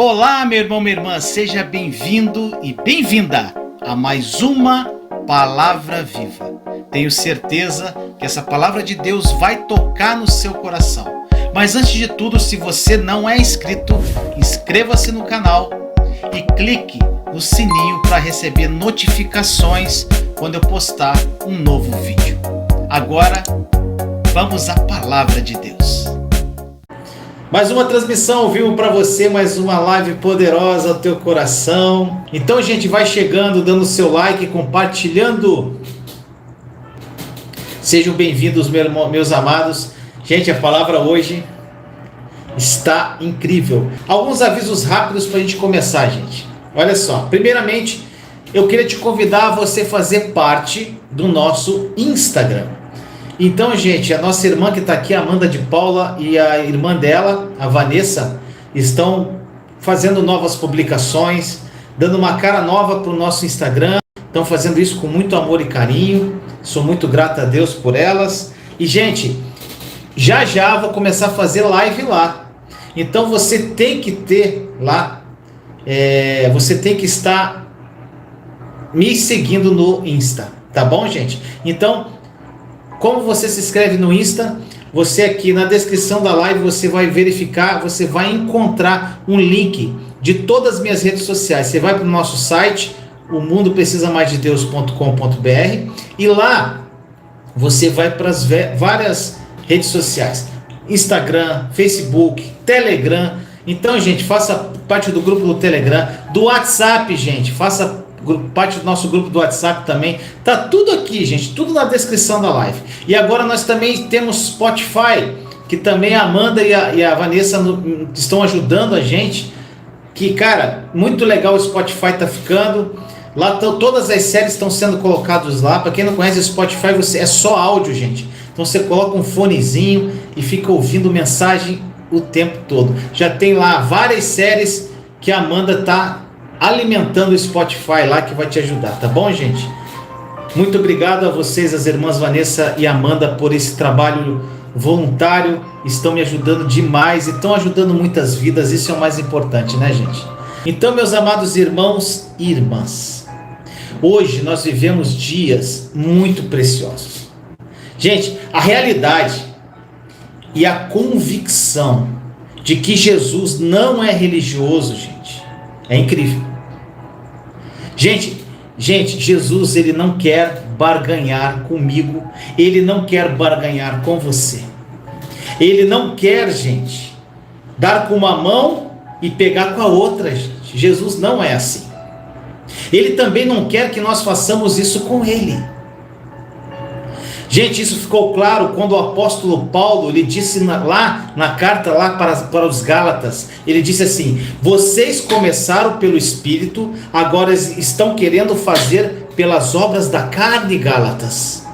Olá, meu irmão, minha irmã, seja bem-vindo e bem-vinda a mais uma Palavra Viva. Tenho certeza que essa Palavra de Deus vai tocar no seu coração. Mas antes de tudo, se você não é inscrito, inscreva-se no canal e clique no sininho para receber notificações quando eu postar um novo vídeo. Agora, vamos à Palavra de Deus. Mais uma transmissão ao vivo para você, mais uma live poderosa ao teu coração. Então, gente, vai chegando, dando seu like, compartilhando. Sejam bem-vindos, meus amados. Gente, a palavra hoje está incrível. Alguns avisos rápidos para a gente começar, gente. Olha só, primeiramente, eu queria te convidar a você fazer parte do nosso Instagram. Então, gente, a nossa irmã que está aqui, a Amanda de Paula, e a irmã dela, a Vanessa, estão fazendo novas publicações, dando uma cara nova para o nosso Instagram. Estão fazendo isso com muito amor e carinho. Sou muito grata a Deus por elas. E, gente, já vou começar a fazer live lá. Então, você tem que ter lá, você tem que estar me seguindo no Insta, tá bom, gente? Então, como você se inscreve no Insta, você aqui na descrição da live, você vai verificar, você vai encontrar um link de todas as minhas redes sociais. Você vai para o nosso site, omundoprecisa-mais-de-deus.com.br, e lá você vai para as várias redes sociais, Instagram, Facebook, Telegram. Então, gente, faça parte do grupo do Telegram, do WhatsApp, gente, faça parte do nosso grupo do WhatsApp também. Tá tudo aqui, gente, tudo na descrição da live. E agora nós também temos Spotify, que também a Amanda e a Vanessa estão ajudando a gente. Que, cara, muito legal o Spotify tá ficando. Lá todas as séries estão sendo colocadas lá. Para quem não conhece o Spotify, é só áudio, gente. Então você coloca um fonezinho e fica ouvindo mensagem o tempo todo. Já tem lá várias séries que a Amanda tá alimentando o Spotify lá, que vai te ajudar, tá bom, gente? Muito obrigado a vocês, as irmãs Vanessa e Amanda, por esse trabalho voluntário. Estão me ajudando demais e estão ajudando muitas vidas. Isso é o mais importante, né, gente? Então, meus amados irmãos e irmãs, hoje nós vivemos dias muito preciosos. Gente, a realidade e a convicção de que Jesus não é religioso, gente, é incrível. Gente, Jesus, ele não quer barganhar comigo, ele não quer barganhar com você. Ele não quer, gente, dar com uma mão e pegar com a outra, gente. Jesus não é assim. Ele também não quer que nós façamos isso com ele. Gente, isso ficou claro quando o apóstolo Paulo, ele disse lá na carta lá para os Gálatas, ele disse assim: vocês começaram pelo Espírito, agora estão querendo fazer pelas obras da carne, Gálatas.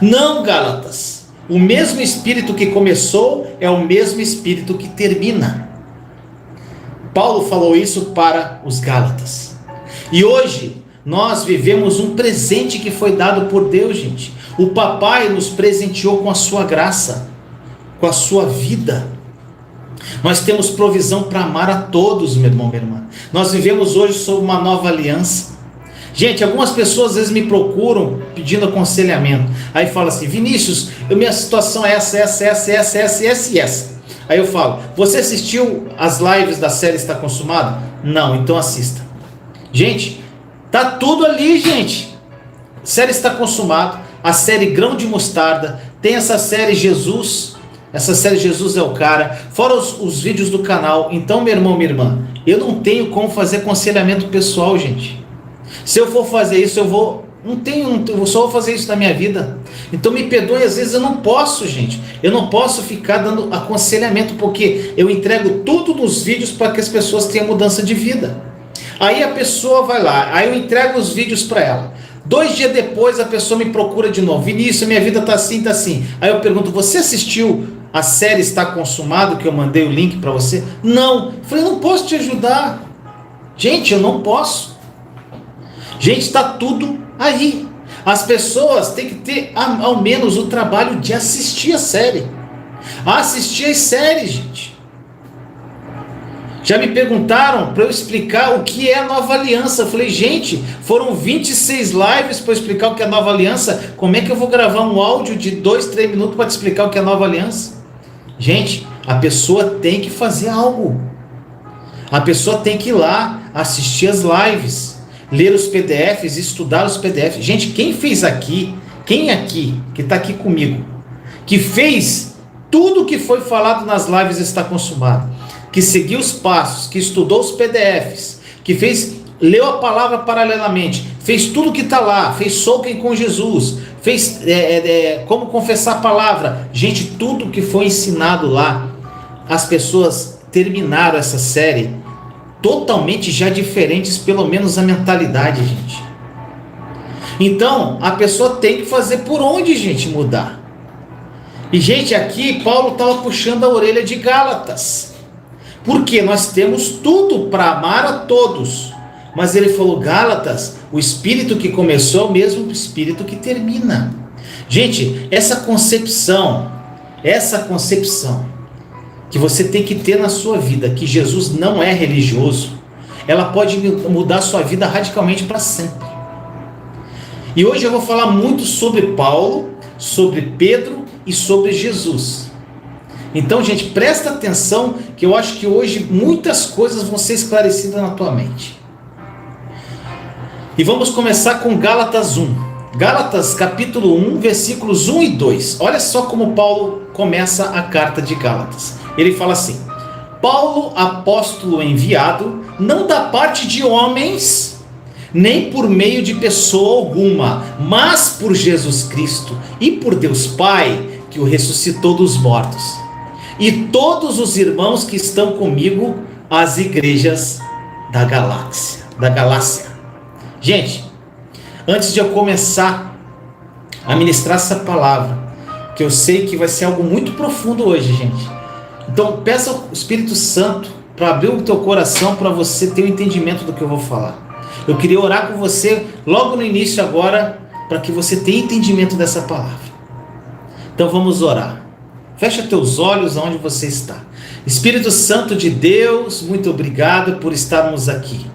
Não, Gálatas, o mesmo Espírito que começou é o mesmo Espírito que termina. Paulo falou isso para os Gálatas. E hoje nós vivemos um presente que foi dado por Deus, gente. O papai nos presenteou com a sua graça, com a sua vida. Nós temos provisão para amar a todos, meu irmão, minha irmã. Nós vivemos hoje sob uma nova aliança. Gente, algumas pessoas às vezes me procuram pedindo aconselhamento. Aí fala assim: Vinícius, minha situação é essa. Aí eu falo: você assistiu as lives da série Está Consumado? Não, então assista. Gente, tá tudo ali, gente. A série Está Consumado. A série Grão de Mostarda, tem essa série Jesus é o cara, fora os vídeos do canal. Então, meu irmão, minha irmã, eu não tenho como fazer aconselhamento pessoal, gente. Se eu for fazer isso, eu só vou fazer isso na minha vida. Então me perdoe, às vezes eu não posso, gente. Eu não posso ficar dando aconselhamento, porque eu entrego tudo nos vídeos para que as pessoas tenham mudança de vida. Aí a pessoa vai lá, aí eu entrego os vídeos para ela. 2 dias depois a pessoa me procura de novo: Vinícius, minha vida tá assim, tá assim. Aí eu pergunto: você assistiu a série Está Consumado, que eu mandei o link para você? Não. Eu falei: não posso te ajudar. Gente, eu não posso. Gente, está tudo aí. As pessoas têm que ter ao menos o trabalho de assistir a série. Assistir as séries, gente. Já me perguntaram para eu explicar o que é a nova aliança. Eu falei, gente, foram 26 lives para eu explicar o que é a nova aliança. Como é que eu vou gravar um áudio de 2, 3 minutos para te explicar o que é a nova aliança? Gente, a pessoa tem que fazer algo. A pessoa tem que ir lá, assistir as lives, ler os PDFs, estudar os PDFs. Gente, quem fez aqui, quem aqui, que está aqui comigo, que fez tudo que foi falado nas lives está consumado, que seguiu os passos, que estudou os PDFs, que leu a palavra paralelamente, fez tudo que está lá, fez soaking com Jesus, fez como confessar a palavra. Gente, tudo que foi ensinado lá, as pessoas terminaram essa série totalmente já diferentes, pelo menos a mentalidade, gente. Então, a pessoa tem que fazer por onde, gente, mudar. E, gente, aqui Paulo estava puxando a orelha de Gálatas. Porque nós temos tudo para amar a todos. Mas ele falou, Gálatas, o espírito que começou é o mesmo espírito que termina. Gente, essa concepção que você tem que ter na sua vida, que Jesus não é religioso, ela pode mudar a sua vida radicalmente para sempre. E hoje eu vou falar muito sobre Paulo, sobre Pedro e sobre Jesus. Então, gente, presta atenção, que eu acho que hoje muitas coisas vão ser esclarecidas na tua mente. E vamos começar com Gálatas 1. Gálatas capítulo 1, versículos 1 e 2. Olha só como Paulo começa a carta de Gálatas. Ele fala assim: Paulo, apóstolo enviado, não da parte de homens, nem por meio de pessoa alguma, mas por Jesus Cristo e por Deus Pai, que o ressuscitou dos mortos, e todos os irmãos que estão comigo, as igrejas da Galácia. Gente, antes de eu começar a ministrar essa palavra, que eu sei que vai ser algo muito profundo hoje, gente. Então peça ao Espírito Santo para abrir o teu coração, para você ter o entendimento do que eu vou falar. Eu queria orar com você logo no início agora, para que você tenha entendimento dessa palavra. Então vamos orar. Fecha teus olhos aonde você está. Espírito Santo de Deus, muito obrigado por estarmos aqui.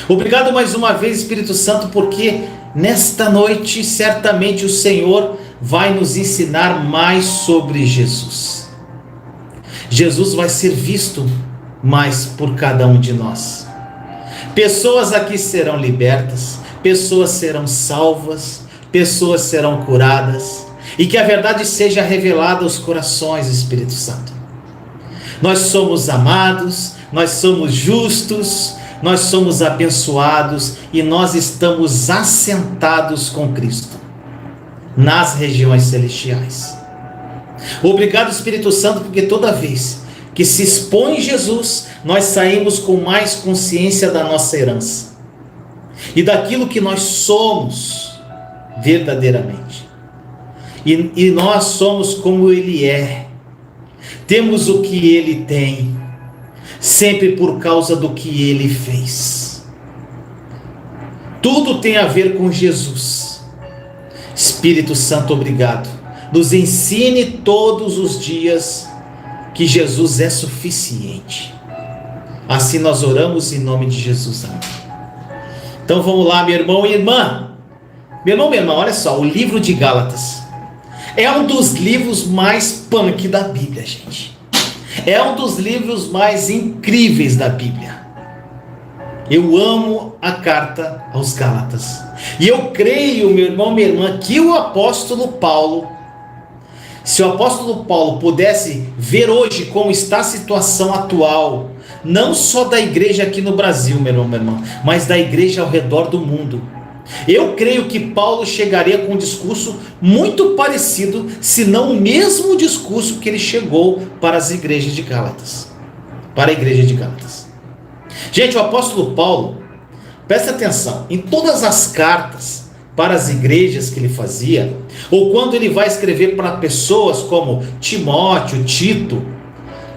Obrigado mais uma vez, Espírito Santo, porque nesta noite certamente o Senhor vai nos ensinar mais sobre Jesus. Jesus vai ser visto mais por cada um de nós. Pessoas aqui serão libertas, pessoas serão salvas, pessoas serão curadas, e que a verdade seja revelada aos corações, Espírito Santo. Nós somos amados, nós somos justos, nós somos abençoados e nós estamos assentados com Cristo nas regiões celestiais. Obrigado, Espírito Santo, porque toda vez que se expõe Jesus, nós saímos com mais consciência da nossa herança e daquilo que nós somos verdadeiramente. E nós somos como Ele é, temos o que Ele tem, sempre por causa do que Ele fez. Tudo tem a ver com Jesus. Espírito Santo, obrigado. Nos ensine todos os dias que Jesus é suficiente. Assim nós oramos em nome de Jesus. Amém. Então vamos lá, meu irmão e irmã. Meu irmão, minha irmã, olha só, o livro de Gálatas é um dos livros mais punk da Bíblia, gente. É um dos livros mais incríveis da Bíblia. Eu amo a carta aos Gálatas. E eu creio, meu irmão, minha irmã, que o apóstolo Paulo, se o apóstolo Paulo pudesse ver hoje como está a situação atual, não só da igreja aqui no Brasil, meu irmão, minha irmã, mas da igreja ao redor do mundo, eu creio que Paulo chegaria com um discurso muito parecido, se não o mesmo discurso que ele chegou para as igrejas de Gálatas, para a igreja de Gálatas. Gente, o apóstolo Paulo, presta atenção, em todas as cartas para as igrejas que ele fazia, ou quando ele vai escrever para pessoas como Timóteo, Tito,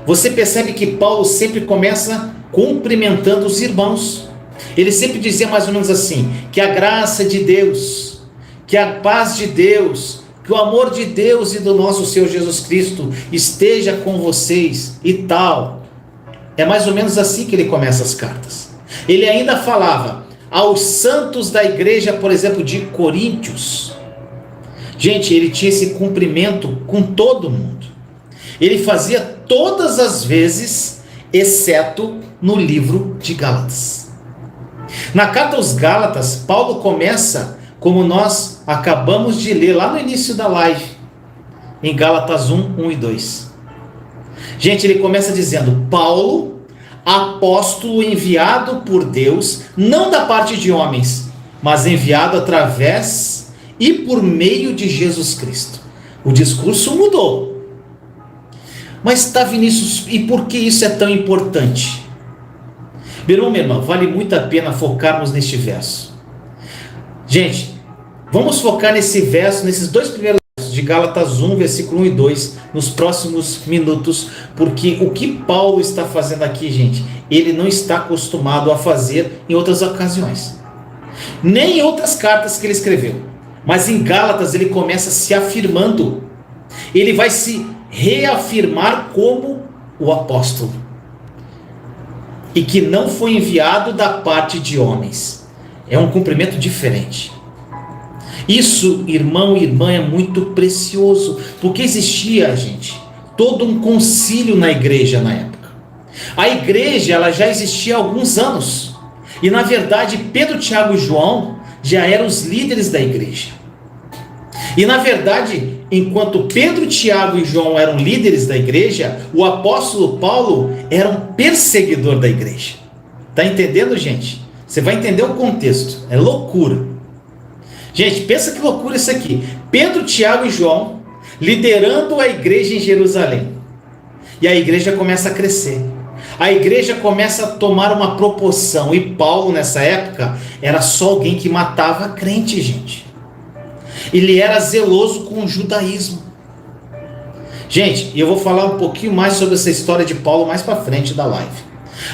você percebe que Paulo sempre começa cumprimentando os irmãos. Ele sempre dizia mais ou menos assim: que a graça de Deus, que a paz de Deus, que o amor de Deus e do nosso Senhor Jesus Cristo esteja com vocês e tal. É mais ou menos assim que ele começa as cartas. Ele ainda falava aos santos da igreja, por exemplo, de Coríntios. Gente, ele tinha esse cumprimento com todo mundo. Ele fazia todas as vezes, exceto no livro de Gálatas. Na carta aos Gálatas, Paulo começa como nós acabamos de ler lá no início da live, em Gálatas 1 e 2. Gente, ele começa dizendo: Paulo, apóstolo enviado por Deus, não da parte de homens, mas enviado através e por meio de Jesus Cristo. O discurso mudou. Mas tá, Vinícius, e por que isso é tão importante? Meu irmão, minha irmã, vale muito a pena focarmos neste verso. Gente, vamos focar nesse verso, nesses dois primeiros versos de Gálatas 1, versículo 1 e 2, nos próximos minutos, porque o que Paulo está fazendo aqui, gente, ele não está acostumado a fazer em outras ocasiões, nem em outras cartas que ele escreveu. Mas em Gálatas ele começa se afirmando, ele vai se reafirmar como o apóstolo, e que não foi enviado da parte de homens. É um cumprimento diferente. Isso, irmão e irmã, é muito precioso, porque existia, gente, todo um concílio na igreja na época. A igreja, ela já existia há alguns anos, e na verdade Pedro, Tiago e João já eram os líderes da igreja. E na verdade, enquanto Pedro, Tiago e João eram líderes da igreja, o apóstolo Paulo era um perseguidor da igreja. Tá entendendo, gente? Você vai entender o contexto. É loucura. Gente, pensa que loucura isso aqui. Pedro, Tiago e João liderando a igreja em Jerusalém. E a igreja começa a crescer. A igreja começa a tomar uma proporção. E Paulo, nessa época, era só alguém que matava crente, gente. Ele era zeloso com o judaísmo. Gente, eu vou falar um pouquinho mais sobre essa história de Paulo mais para frente da live.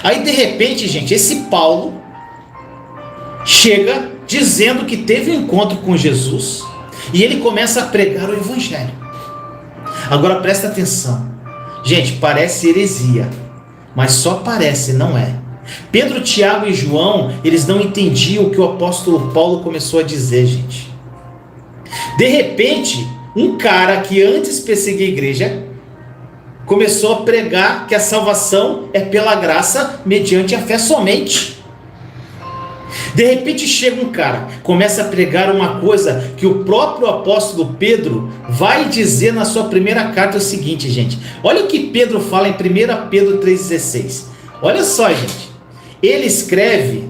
Aí de repente, gente, esse Paulo chega dizendo que teve um encontro com Jesus e ele começa a pregar o evangelho. Agora presta atenção. Gente, parece heresia, mas só parece, não é. Pedro, Tiago e João, eles não entendiam o que o apóstolo Paulo começou a dizer, gente. De repente, um cara que antes perseguia a igreja começou a pregar que a salvação é pela graça mediante a fé somente. De repente chega um cara, começa a pregar uma coisa que o próprio apóstolo Pedro vai dizer na sua primeira carta, é o seguinte, gente. Olha o que Pedro fala em 1 Pedro 3,16. Olha só, gente. Ele escreve,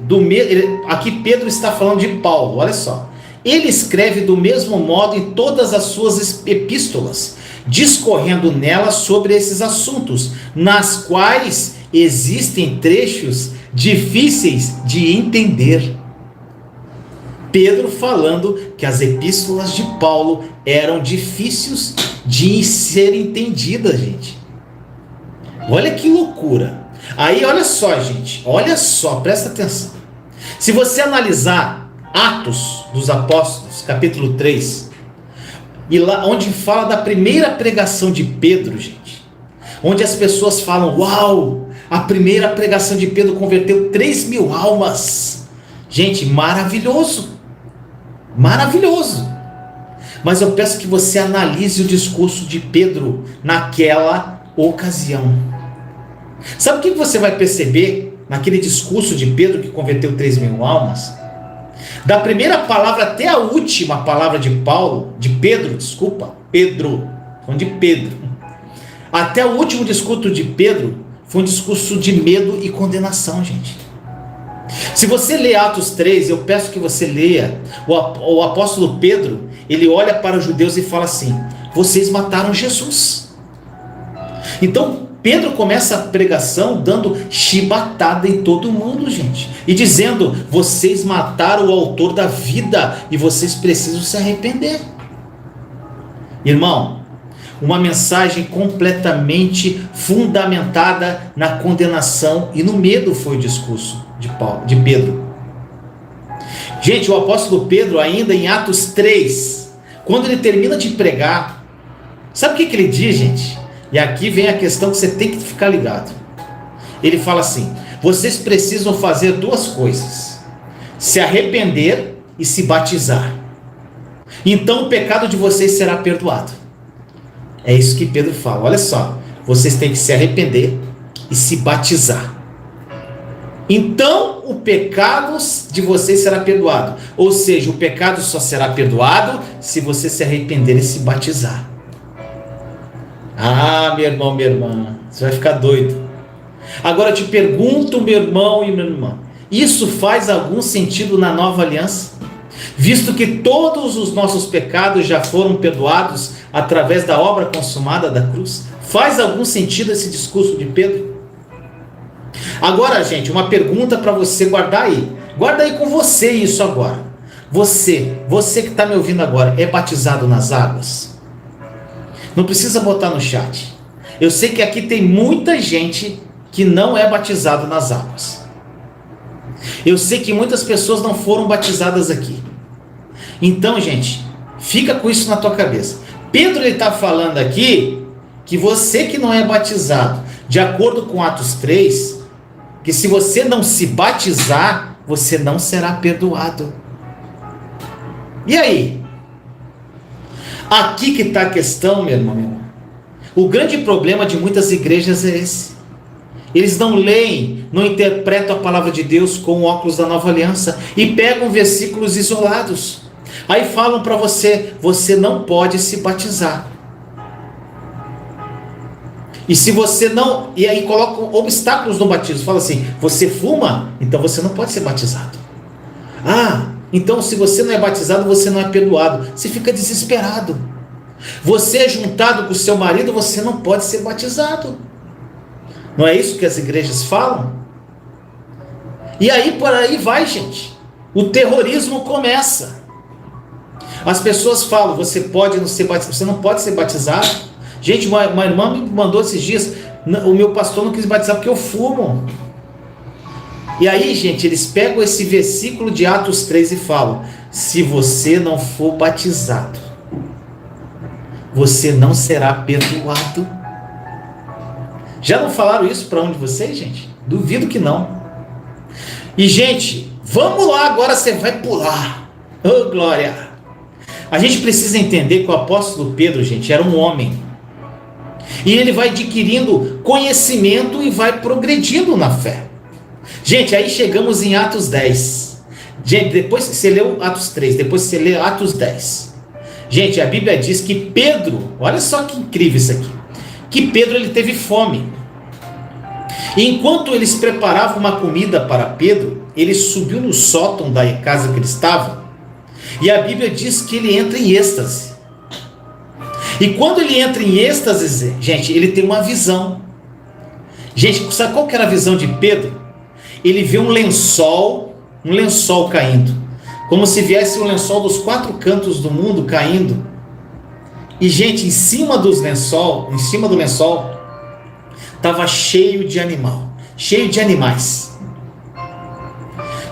aqui Pedro está falando de Paulo, olha só. Ele escreve do mesmo modo em todas as suas epístolas, discorrendo nelas sobre esses assuntos, nas quais existem trechos difíceis de entender. Pedro falando que as epístolas de Paulo eram difíceis de ser entendidas, gente. Olha que loucura. Aí olha só, gente, olha só, presta atenção. Se você analisar Atos dos Apóstolos, capítulo 3, e lá onde fala da primeira pregação de Pedro, gente, onde as pessoas falam, uau, a primeira pregação de Pedro converteu 3.000 almas. Gente, maravilhoso, maravilhoso. Mas eu peço que você analise o discurso de Pedro naquela ocasião. Sabe o que você vai perceber naquele discurso de Pedro que converteu 3.000 almas? Da primeira palavra até a última palavra de Pedro, até o último discurso de Pedro, foi um discurso de medo e condenação, gente. Se você ler Atos 3, eu peço que você leia, o apóstolo Pedro, ele olha para os judeus e fala assim, vocês mataram Jesus. Então, Pedro começa a pregação dando chibatada em todo mundo, gente. E dizendo, vocês mataram o autor da vida e vocês precisam se arrepender. Irmão, uma mensagem completamente fundamentada na condenação e no medo foi o discurso de Pedro. Gente, o apóstolo Pedro, ainda em Atos 3, quando ele termina de pregar, sabe o que ele diz, gente? E aqui vem a questão que você tem que ficar ligado. ele fala assim: vocês precisam fazer duas coisas: se arrepender e se batizar. Então o pecado de vocês será perdoado. É isso que Pedro fala. Olha só, vocês têm que se arrepender e se batizar. Então o pecado de vocês será perdoado. Ou seja, o pecado só será perdoado se você se arrepender e se batizar. Ah, meu irmão, minha irmã, você vai ficar doido. Agora eu te pergunto, meu irmão e minha irmã, isso faz algum sentido na nova aliança? Visto que todos os nossos pecados já foram perdoados através da obra consumada da cruz? Faz algum sentido esse discurso de Pedro? Agora, gente, uma pergunta para você guardar aí. Guarda aí com você isso agora. Você que está me ouvindo agora, é batizado nas águas? Não precisa botar no chat. Eu sei que aqui tem muita gente que não é batizado nas águas. Eu sei que muitas pessoas não foram batizadas aqui. Então, gente, fica com isso na tua cabeça. Pedro está falando aqui que você que não é batizado, de acordo com Atos 3, que se você não se batizar, você não será perdoado. E aí? Aqui que está a questão, meu irmão, meu irmão. O grande problema de muitas igrejas é esse. Eles não leem, não interpretam a palavra de Deus com o óculos da nova aliança e pegam versículos isolados. Aí falam para você, você não pode se batizar. E se você não... E aí colocam obstáculos no batismo. Fala assim, você fuma? Então você não pode ser batizado. Ah, então se você não é batizado, você não é perdoado. Você fica desesperado. Você é juntado com o seu marido, você não pode ser batizado. Não é isso que as igrejas falam? E aí por aí vai, gente. O terrorismo começa. As pessoas falam, você pode não ser batizado, você não pode ser batizado. Gente, uma irmã me mandou esses dias, o meu pastor não quis batizar porque eu fumo. E aí, gente, eles pegam esse versículo de Atos 3 e falam, se você não for batizado, você não será perdoado. Já não falaram isso para um de vocês, gente? Duvido que não. E, gente, vamos lá, agora você vai pular. Oh, glória! A gente precisa entender que o apóstolo Pedro, gente, era um homem. E ele vai adquirindo conhecimento e vai progredindo na fé. Gente, aí chegamos em Atos 10. Gente, depois você leu Atos 3, depois você lê Atos 10. Gente, a Bíblia diz que Pedro, olha só que incrível isso aqui, que Pedro ele teve fome. E enquanto eles preparavam uma comida para Pedro, ele subiu no sótão da casa que ele estava, e a Bíblia diz que ele entra em êxtase. E quando ele entra em êxtase, gente, ele tem uma visão. Gente, sabe qual que era a visão de Pedro? Ele vê um lençol caindo, como se viesse um lençol dos quatro cantos do mundo caindo. E, gente, em cima do lençol, estava cheio de animais.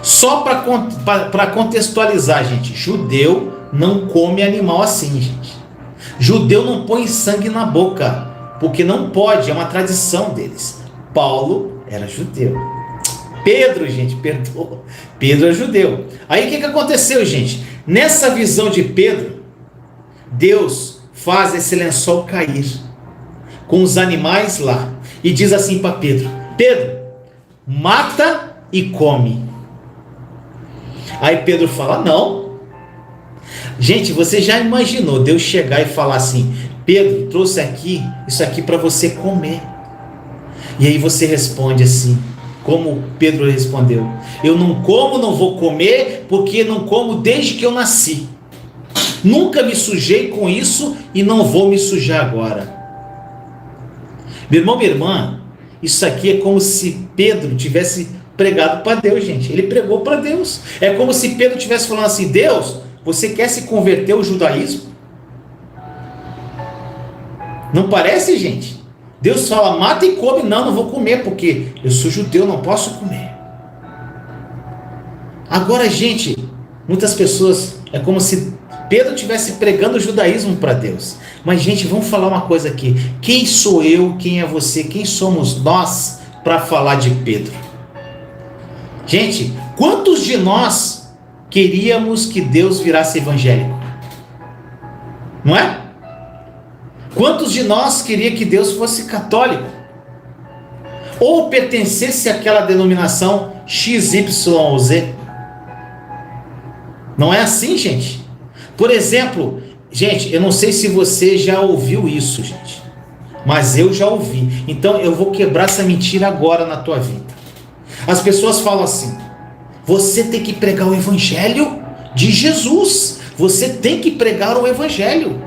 Só para contextualizar, gente, judeu não come animal assim, gente. Judeu não põe sangue na boca, porque não pode, é uma tradição deles. Paulo era judeu. Pedro, gente, perdoa. Pedro é judeu. Aí o que aconteceu, gente? Nessa visão de Pedro, Deus faz esse lençol cair com os animais lá e diz assim para Pedro: Pedro, mata e come. Aí Pedro fala: não. Gente, você já imaginou Deus chegar e falar assim: Pedro, trouxe isso aqui para você comer. E aí você responde assim, como Pedro respondeu: eu não como, não vou comer, porque não como desde que eu nasci. Nunca me sujei com isso e não vou me sujar agora. Meu irmão, minha irmã, isso aqui é como se Pedro tivesse pregado para Deus, gente. Ele pregou para Deus. É como se Pedro estivesse falando assim: Deus, você quer se converter ao judaísmo? Não parece, gente? Deus fala: mata e come. Não vou comer, porque eu sou judeu, não posso comer. Agora, gente, muitas pessoas, é como se Pedro estivesse pregando o judaísmo para Deus. Mas, gente, vamos falar uma coisa aqui. Quem sou eu? Quem é você? Quem somos nós para falar de Pedro. Gente, quantos de nós queríamos que Deus virasse evangélico? Não é? Quantos de nós queria que Deus fosse católico? Ou pertencesse àquela denominação XYZ? Não é assim, gente? Por exemplo, gente, eu não sei se você já ouviu isso, gente, mas eu já ouvi. Então eu vou quebrar essa mentira agora na tua vida. As pessoas falam assim: você tem que pregar o evangelho de Jesus. Você tem que pregar o evangelho.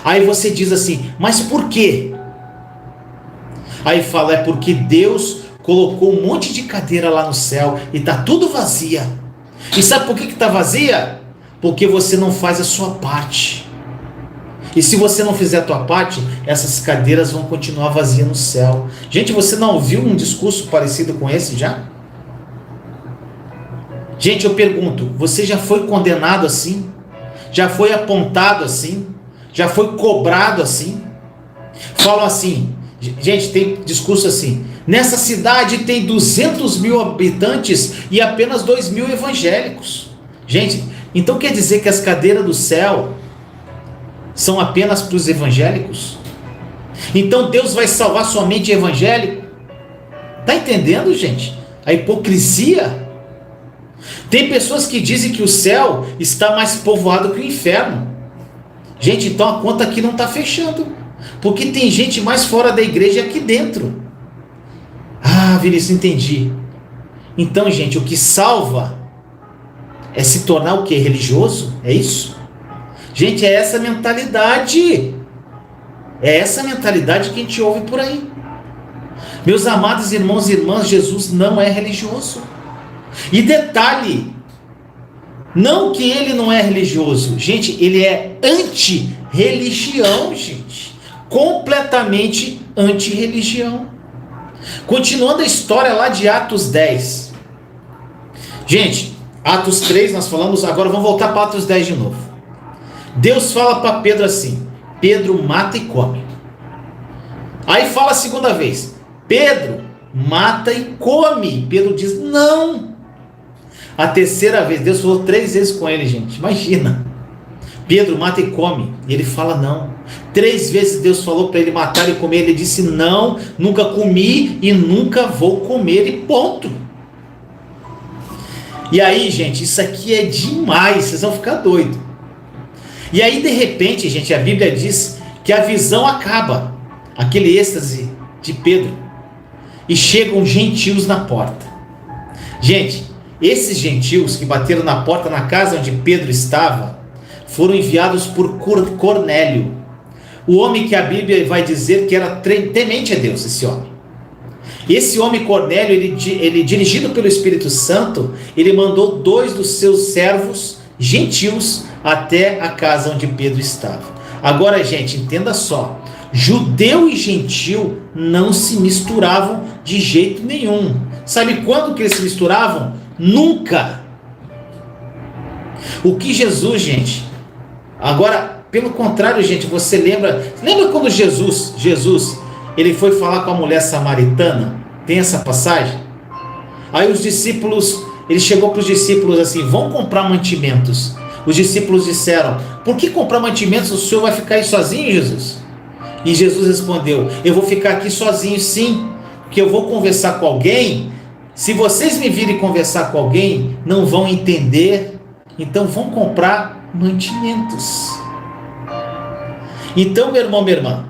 Aí você diz assim: mas por quê? Aí fala: é porque Deus colocou um monte de cadeira lá no céu e está tudo vazia. E sabe por que está vazia? Porque você não faz a sua parte. E se você não fizer a tua parte, essas cadeiras vão continuar vazias no céu. Gente, você não ouviu um discurso parecido com esse já? Gente, eu pergunto, você já foi condenado assim? Já foi apontado assim? Já foi cobrado assim? Falam assim, gente, tem discurso assim: nessa cidade tem 200 mil habitantes e apenas 2 mil evangélicos. Gente, então quer dizer que as cadeiras do céu são apenas para os evangélicos? Então Deus vai salvar somente evangélico? Está entendendo, gente? A hipocrisia. Tem pessoas que dizem que o céu está mais povoado que o inferno. Gente, então a conta aqui não está fechando, porque tem gente mais fora da igreja aqui dentro. Ah, Vinícius, entendi. Então, gente, o que salva é se tornar o quê? Religioso? É isso? Gente, é essa mentalidade. É essa mentalidade que a gente ouve por aí. Meus amados irmãos e irmãs, Jesus não é religioso. E detalhe, não que ele não é religioso, gente, ele é anti-religião, gente. Completamente anti-religião. Continuando a história lá de Atos 10. Gente, Atos 3 nós falamos, agora vamos voltar para Atos 10 de novo. Deus fala para Pedro assim: Pedro, mata e come. Aí fala a segunda vez: Pedro, mata e come. Pedro diz: não. A terceira vez, Deus falou 3 vezes com ele, gente, imagina. Pedro, mata e come. E ele fala não. 3 vezes Deus falou para ele matar e comer. Ele disse não, nunca comi e nunca vou comer, e ponto. E aí, gente, isso aqui é demais, vocês vão ficar doidos. E aí, de repente, gente, a Bíblia diz que a visão acaba, aquele êxtase de Pedro, e chegam gentios na porta. Gente, esses gentios que bateram na porta na casa onde Pedro estava, foram enviados por Cornélio, o homem que a Bíblia vai dizer que era temente a Deus, esse homem. Esse homem Cornélio, ele dirigido pelo Espírito Santo, ele mandou 2 dos seus servos gentios até a casa onde Pedro estava. Agora, gente, entenda só, judeu e gentil não se misturavam de jeito nenhum. Sabe quando que eles se misturavam? Nunca. O que Jesus, gente, agora, pelo contrário, gente, você lembra quando Jesus, ele foi falar com a mulher samaritana? Tem essa passagem? Aí os discípulos, ele chegou para os discípulos assim: vão comprar mantimentos. Os discípulos disseram: por que comprar mantimentos? O senhor vai ficar aí sozinho, Jesus? E Jesus respondeu: eu vou ficar aqui sozinho sim, porque eu vou conversar com alguém. Se vocês me virem conversar com alguém, não vão entender, então vão comprar mantimentos. Então, meu irmão, minha irmã,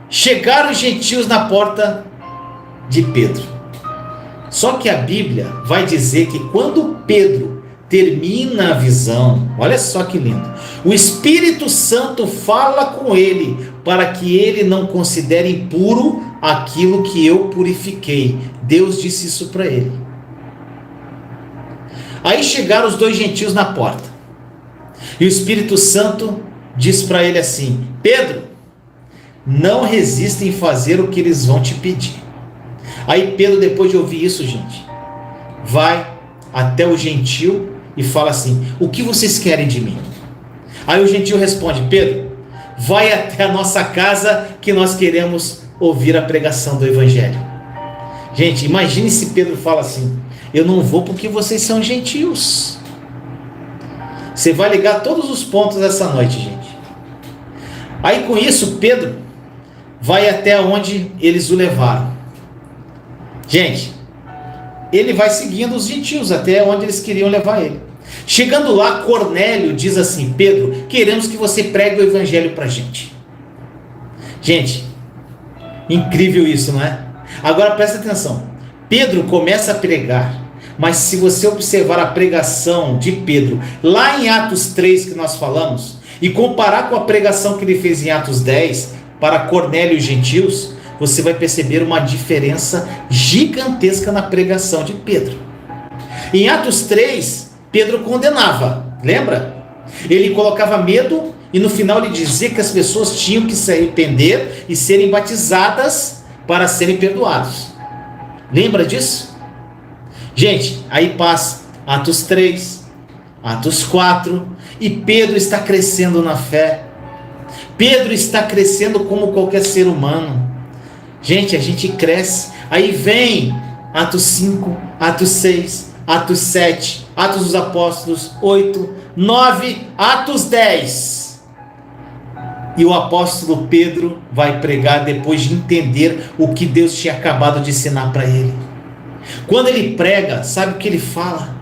chegaram os gentios na porta de Pedro. Só que a Bíblia vai dizer que quando Pedro termina a visão, olha só que lindo, o Espírito Santo fala com ele para que ele não considere impuro aquilo que eu purifiquei. Deus disse isso para ele. Aí chegaram os 2 gentios na porta, e o Espírito Santo diz para ele assim: Pedro, não resista em fazer o que eles vão te pedir. Aí Pedro, depois de ouvir isso, gente, vai até o gentil e fala assim: o que vocês querem de mim? Aí o gentil responde: Pedro, vai até a nossa casa que nós queremos ouvir a pregação do evangelho. Gente, imagine se Pedro fala assim: eu não vou porque vocês são gentios. Você vai ligar todos os pontos essa noite, gente. Aí com isso, Pedro vai até onde eles o levaram. Gente, ele vai seguindo os gentios até onde eles queriam levar ele. Chegando lá, Cornélio diz assim: Pedro, queremos que você pregue o evangelho para a gente. Gente, incrível isso, não é? Agora presta atenção. Pedro começa a pregar, mas se você observar a pregação de Pedro lá em Atos 3 que nós falamos, e comparar com a pregação que ele fez em Atos 10 para Cornélio e gentios, você vai perceber uma diferença gigantesca na pregação de Pedro. Em Atos 3, Pedro condenava, lembra? Ele colocava medo e no final ele dizia que as pessoas tinham que se arrepender e serem batizadas para serem perdoados. Lembra disso? Gente, aí passa Atos 3, Atos 4, e Pedro está crescendo na fé. Pedro está crescendo como qualquer ser humano. Gente, a gente cresce. Aí vem Atos 5, Atos 6, Atos 7, Atos dos Apóstolos 8, 9, Atos 10. E o apóstolo Pedro vai pregar depois de entender o que Deus tinha acabado de ensinar para ele. Quando ele prega, sabe o que ele fala?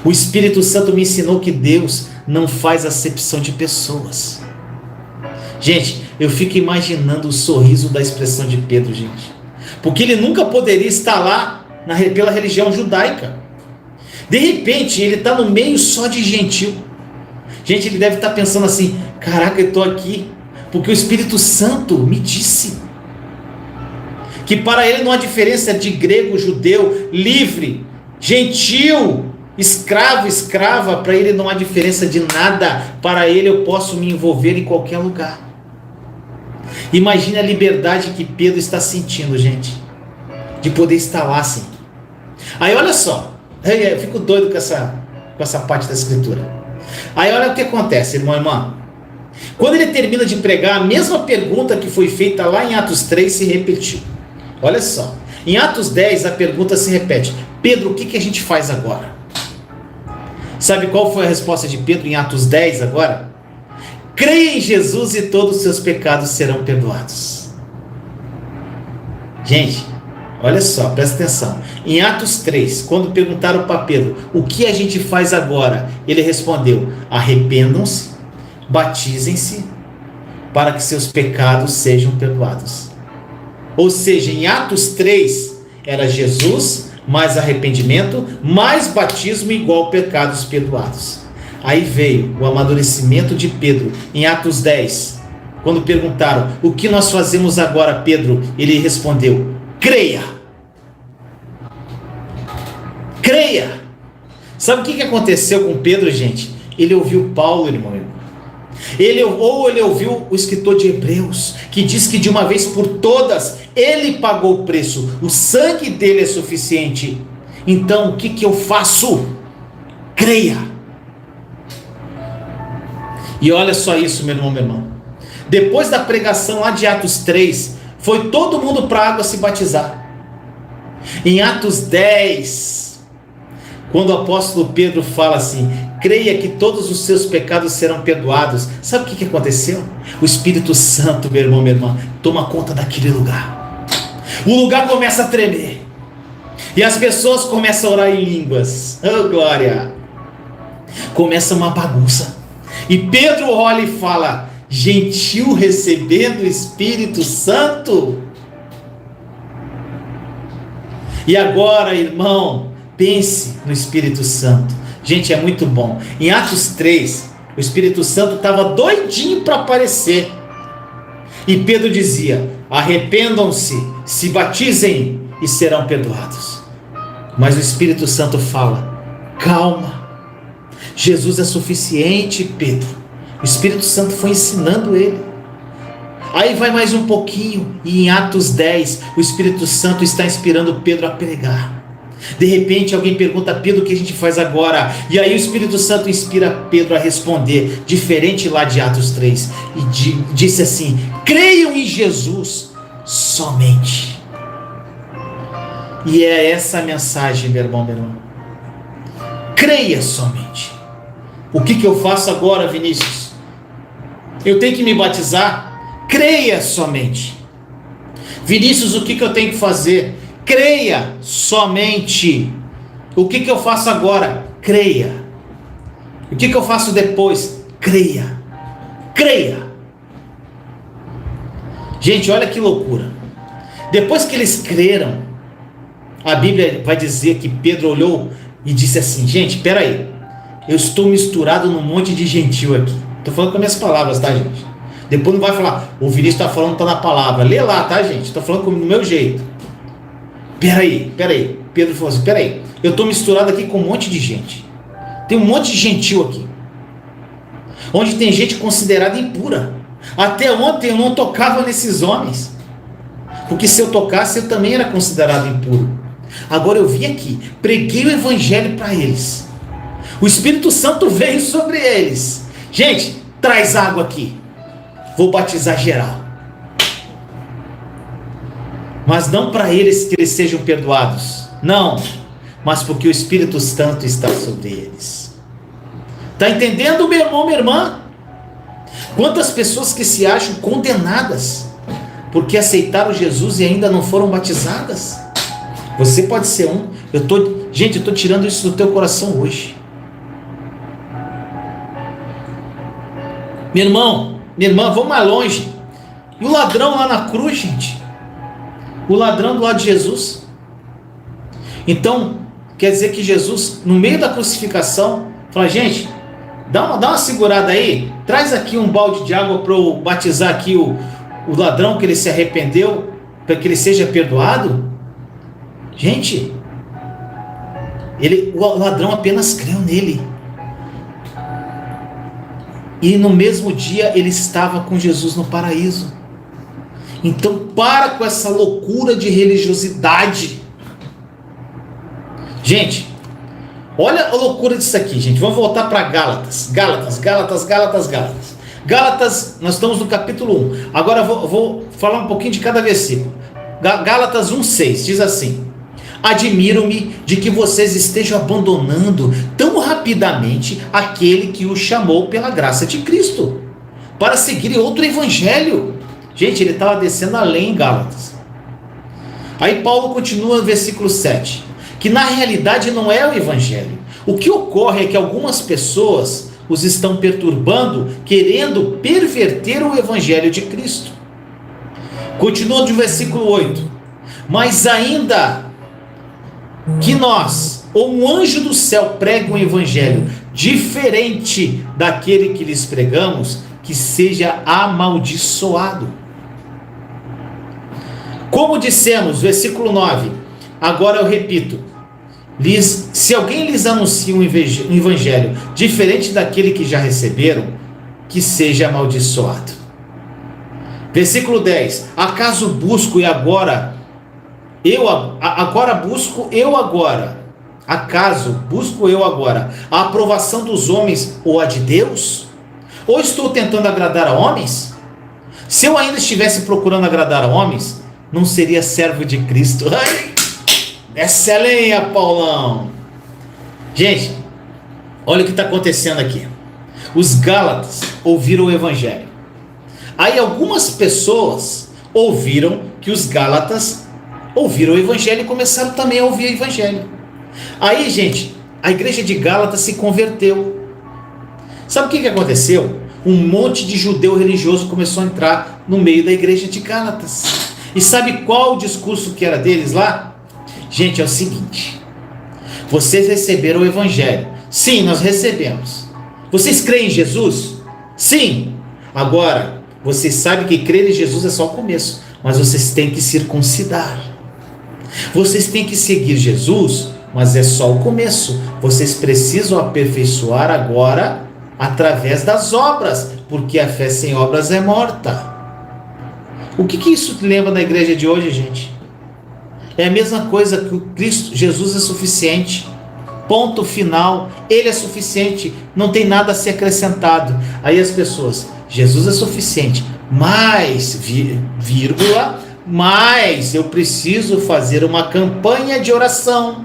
O Espírito Santo me ensinou que Deus não faz acepção de pessoas. Gente, eu fico imaginando o sorriso da expressão de Pedro, gente. Porque ele nunca poderia estar lá pela religião judaica. De repente, ele está no meio só de gentil. Gente, ele deve estar pensando assim: caraca, eu estou aqui porque o Espírito Santo me disse que para ele não há diferença de grego, judeu, livre, gentil, escravo, escrava. Para ele não há diferença de nada. Para ele eu posso me envolver em qualquer lugar. Imagine a liberdade que Pedro está sentindo, gente, de poder estar lá assim. Aí olha só, eu fico doido com essa parte da escritura. Aí olha o que acontece, irmão e irmã. Quando ele termina de pregar, a mesma pergunta que foi feita lá em Atos 3 se repetiu. Olha só, em Atos 10 a pergunta se repete: Pedro, o que a gente faz agora? Sabe qual foi a resposta de Pedro em Atos 10 agora? Creia em Jesus e todos os seus pecados serão perdoados. Gente, olha só, presta atenção. Em Atos 3, quando perguntaram para Pedro: o que a gente faz agora? Ele respondeu: arrependam-se, batizem-se, para que seus pecados sejam perdoados. Ou seja, em Atos 3, era Jesus, mais arrependimento, mais batismo igual pecados perdoados. Aí veio o amadurecimento de Pedro, em Atos 10. Quando perguntaram: o que nós fazemos agora, Pedro? Ele respondeu: creia. Creia. Sabe o que aconteceu com Pedro, gente? Ele ouviu Paulo, irmão. Ele ouviu o escritor de Hebreus, que diz que de uma vez por todas, ele pagou o preço. O sangue dele é suficiente. Então, o que eu faço? Creia. E olha só isso, meu irmão, meu irmão. Depois da pregação lá de Atos 3, foi todo mundo para a água se batizar. Em Atos 10, quando o apóstolo Pedro fala assim: creia que todos os seus pecados serão perdoados. Sabe o que aconteceu? O Espírito Santo, meu irmão, minha irmã, toma conta daquele lugar. O lugar começa a tremer. E as pessoas começam a orar em línguas. Oh, glória! Começa uma bagunça. E Pedro olha e fala: gentil recebendo o Espírito Santo? E agora, irmão, pense no Espírito Santo. Gente, é muito bom. Em Atos 3, o Espírito Santo estava doidinho para aparecer. E Pedro dizia: arrependam-se, se batizem e serão perdoados. Mas o Espírito Santo fala: calma. Jesus é suficiente, Pedro. O Espírito Santo foi ensinando ele. Aí vai mais um pouquinho, e em Atos 10, o Espírito Santo está inspirando Pedro a pregar. De repente alguém pergunta a Pedro: o que a gente faz agora? E aí o Espírito Santo inspira Pedro a responder, diferente lá de Atos 3, e disse assim: creiam em Jesus somente. E é essa a mensagem, meu irmão, meu irmão. Creia somente. O que eu faço agora, Vinícius? Eu tenho que me batizar? Creia somente. Vinícius, o que eu tenho que fazer? Creia somente. O que eu faço agora? Creia. O que eu faço depois? Creia. Creia. Gente, olha que loucura. Depois que eles creram, a Bíblia vai dizer que Pedro olhou e disse assim: gente, peraí, eu estou misturado num monte de gentil aqui. Estou falando com minhas palavras, tá, gente? Depois não vai falar, o Vinícius está falando, está na palavra. Lê lá, tá, gente? Estou falando do meu jeito. Peraí. Pedro falou assim: peraí, eu estou misturado aqui com um monte de gente. Tem um monte de gentil aqui. Onde tem gente considerada impura. Até ontem eu não tocava nesses homens. Porque se eu tocasse, eu também era considerado impuro. Agora eu vim aqui, preguei o evangelho para eles. O Espírito Santo veio sobre eles. Gente, traz água aqui. Vou batizar geral. Mas não para eles que eles sejam perdoados. Não. Mas porque o Espírito Santo está sobre eles. Está entendendo, meu irmão, minha irmã? Quantas pessoas que se acham condenadas porque aceitaram Jesus e ainda não foram batizadas? Você pode ser um. Gente, eu estou tirando isso do teu coração hoje. Meu irmão, minha irmã, vamos mais longe. E o ladrão lá na cruz, gente? O ladrão do lado de Jesus. Então, quer dizer que Jesus, no meio da crucificação, fala: gente, dá uma segurada aí, traz aqui um balde de água para eu batizar aqui o ladrão, que ele se arrependeu, para que ele seja perdoado. Gente, o ladrão apenas creu nele. E no mesmo dia ele estava com Jesus no paraíso. Então para com essa loucura de religiosidade. Gente, olha a loucura disso aqui, gente. Vamos voltar para Gálatas, nós estamos no capítulo 1. Agora vou falar um pouquinho de cada versículo. Gálatas 1,6 diz assim: admiro-me de que vocês estejam abandonando tão rapidamente aquele que os chamou pela graça de Cristo, para seguirem outro evangelho. Gente, ele estava descendo além em Gálatas. Aí Paulo continua no versículo 7, que na realidade não é o evangelho. O que ocorre é que algumas pessoas os estão perturbando, querendo perverter o evangelho de Cristo. Continua no versículo 8: mas ainda que nós, ou um anjo do céu, pregue um evangelho diferente daquele que lhes pregamos, que seja amaldiçoado. Como dissemos, versículo 9, agora eu repito: se alguém lhes anuncia um evangelho diferente daquele que já receberam, que seja amaldiçoado. Versículo 10: acaso busco e agora acaso busco eu agora a aprovação dos homens ou a de Deus? Ou estou tentando agradar a homens? Se eu ainda estivesse procurando agradar a homens, não seria servo de Cristo. Ai, desce a lenha, Paulão. Gente, olha o que está acontecendo aqui. Os Gálatas ouviram o evangelho. Aí algumas pessoas ouviram que os Gálatas ouviram o evangelho e começaram também a ouvir o evangelho. Aí, gente, a igreja de Gálatas se converteu. Sabe o que aconteceu? Um monte de judeu religioso começou a entrar no meio da igreja de Gálatas. E sabe qual o discurso que era deles lá? Gente, é o seguinte: vocês receberam o evangelho. Sim, nós recebemos. Vocês creem em Jesus? Sim. Agora, vocês sabem que crer em Jesus é só o começo, mas vocês têm que circuncidar. Vocês têm que seguir Jesus, mas é só o começo. Vocês precisam aperfeiçoar agora através das obras, porque a fé sem obras é morta. O que isso lembra da igreja de hoje, gente? É a mesma coisa que o Cristo, Jesus é suficiente. Ponto final. Ele é suficiente. Não tem nada a ser acrescentado. Aí as pessoas: Jesus é suficiente, mas, vírgula, mas eu preciso fazer uma campanha de oração.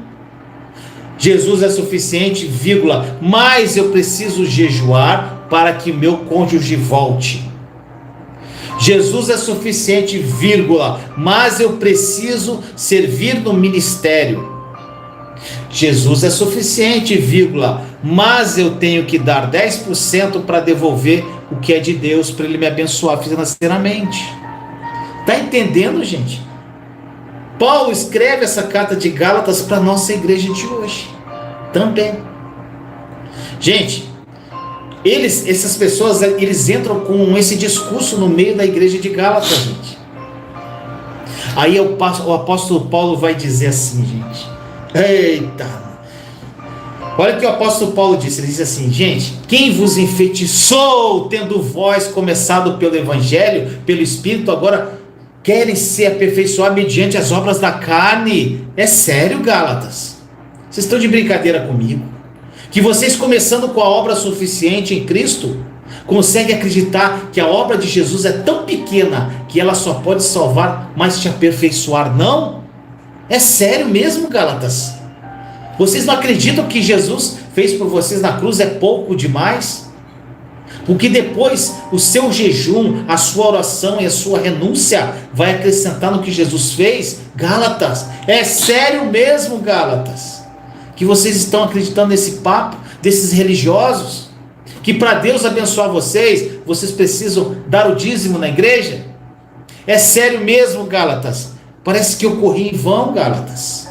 Jesus é suficiente, vírgula, mas eu preciso jejuar para que meu cônjuge volte. Jesus é suficiente, vírgula, mas eu preciso servir no ministério. Jesus é suficiente, vírgula, mas eu tenho que dar 10% para devolver o que é de Deus, para Ele me abençoar financeiramente. Está entendendo, gente? Paulo escreve essa carta de Gálatas para a nossa igreja de hoje também. Gente, essas pessoas, eles entram com esse discurso no meio da igreja de Gálatas, gente. Aí o apóstolo Paulo vai dizer assim, gente. Eita! Olha o que o apóstolo Paulo disse. Ele diz assim, gente, quem vos enfeitiçou, tendo vós começado pelo evangelho, pelo Espírito, agora querem se aperfeiçoar mediante as obras da carne? É sério, Gálatas? Vocês estão de brincadeira comigo? Que vocês, começando com a obra suficiente em Cristo, conseguem acreditar que a obra de Jesus é tão pequena que ela só pode salvar, mas te aperfeiçoar? Não? É sério mesmo, Gálatas? Vocês não acreditam que Jesus fez por vocês na cruz é pouco demais? Porque depois o seu jejum, a sua oração e a sua renúncia vai acrescentar no que Jesus fez? Gálatas, é sério mesmo, Gálatas? Que vocês estão acreditando nesse papo desses religiosos? Que para Deus abençoar vocês, vocês precisam dar o dízimo na igreja? É sério mesmo, Gálatas? Parece que eu corri em vão, Gálatas.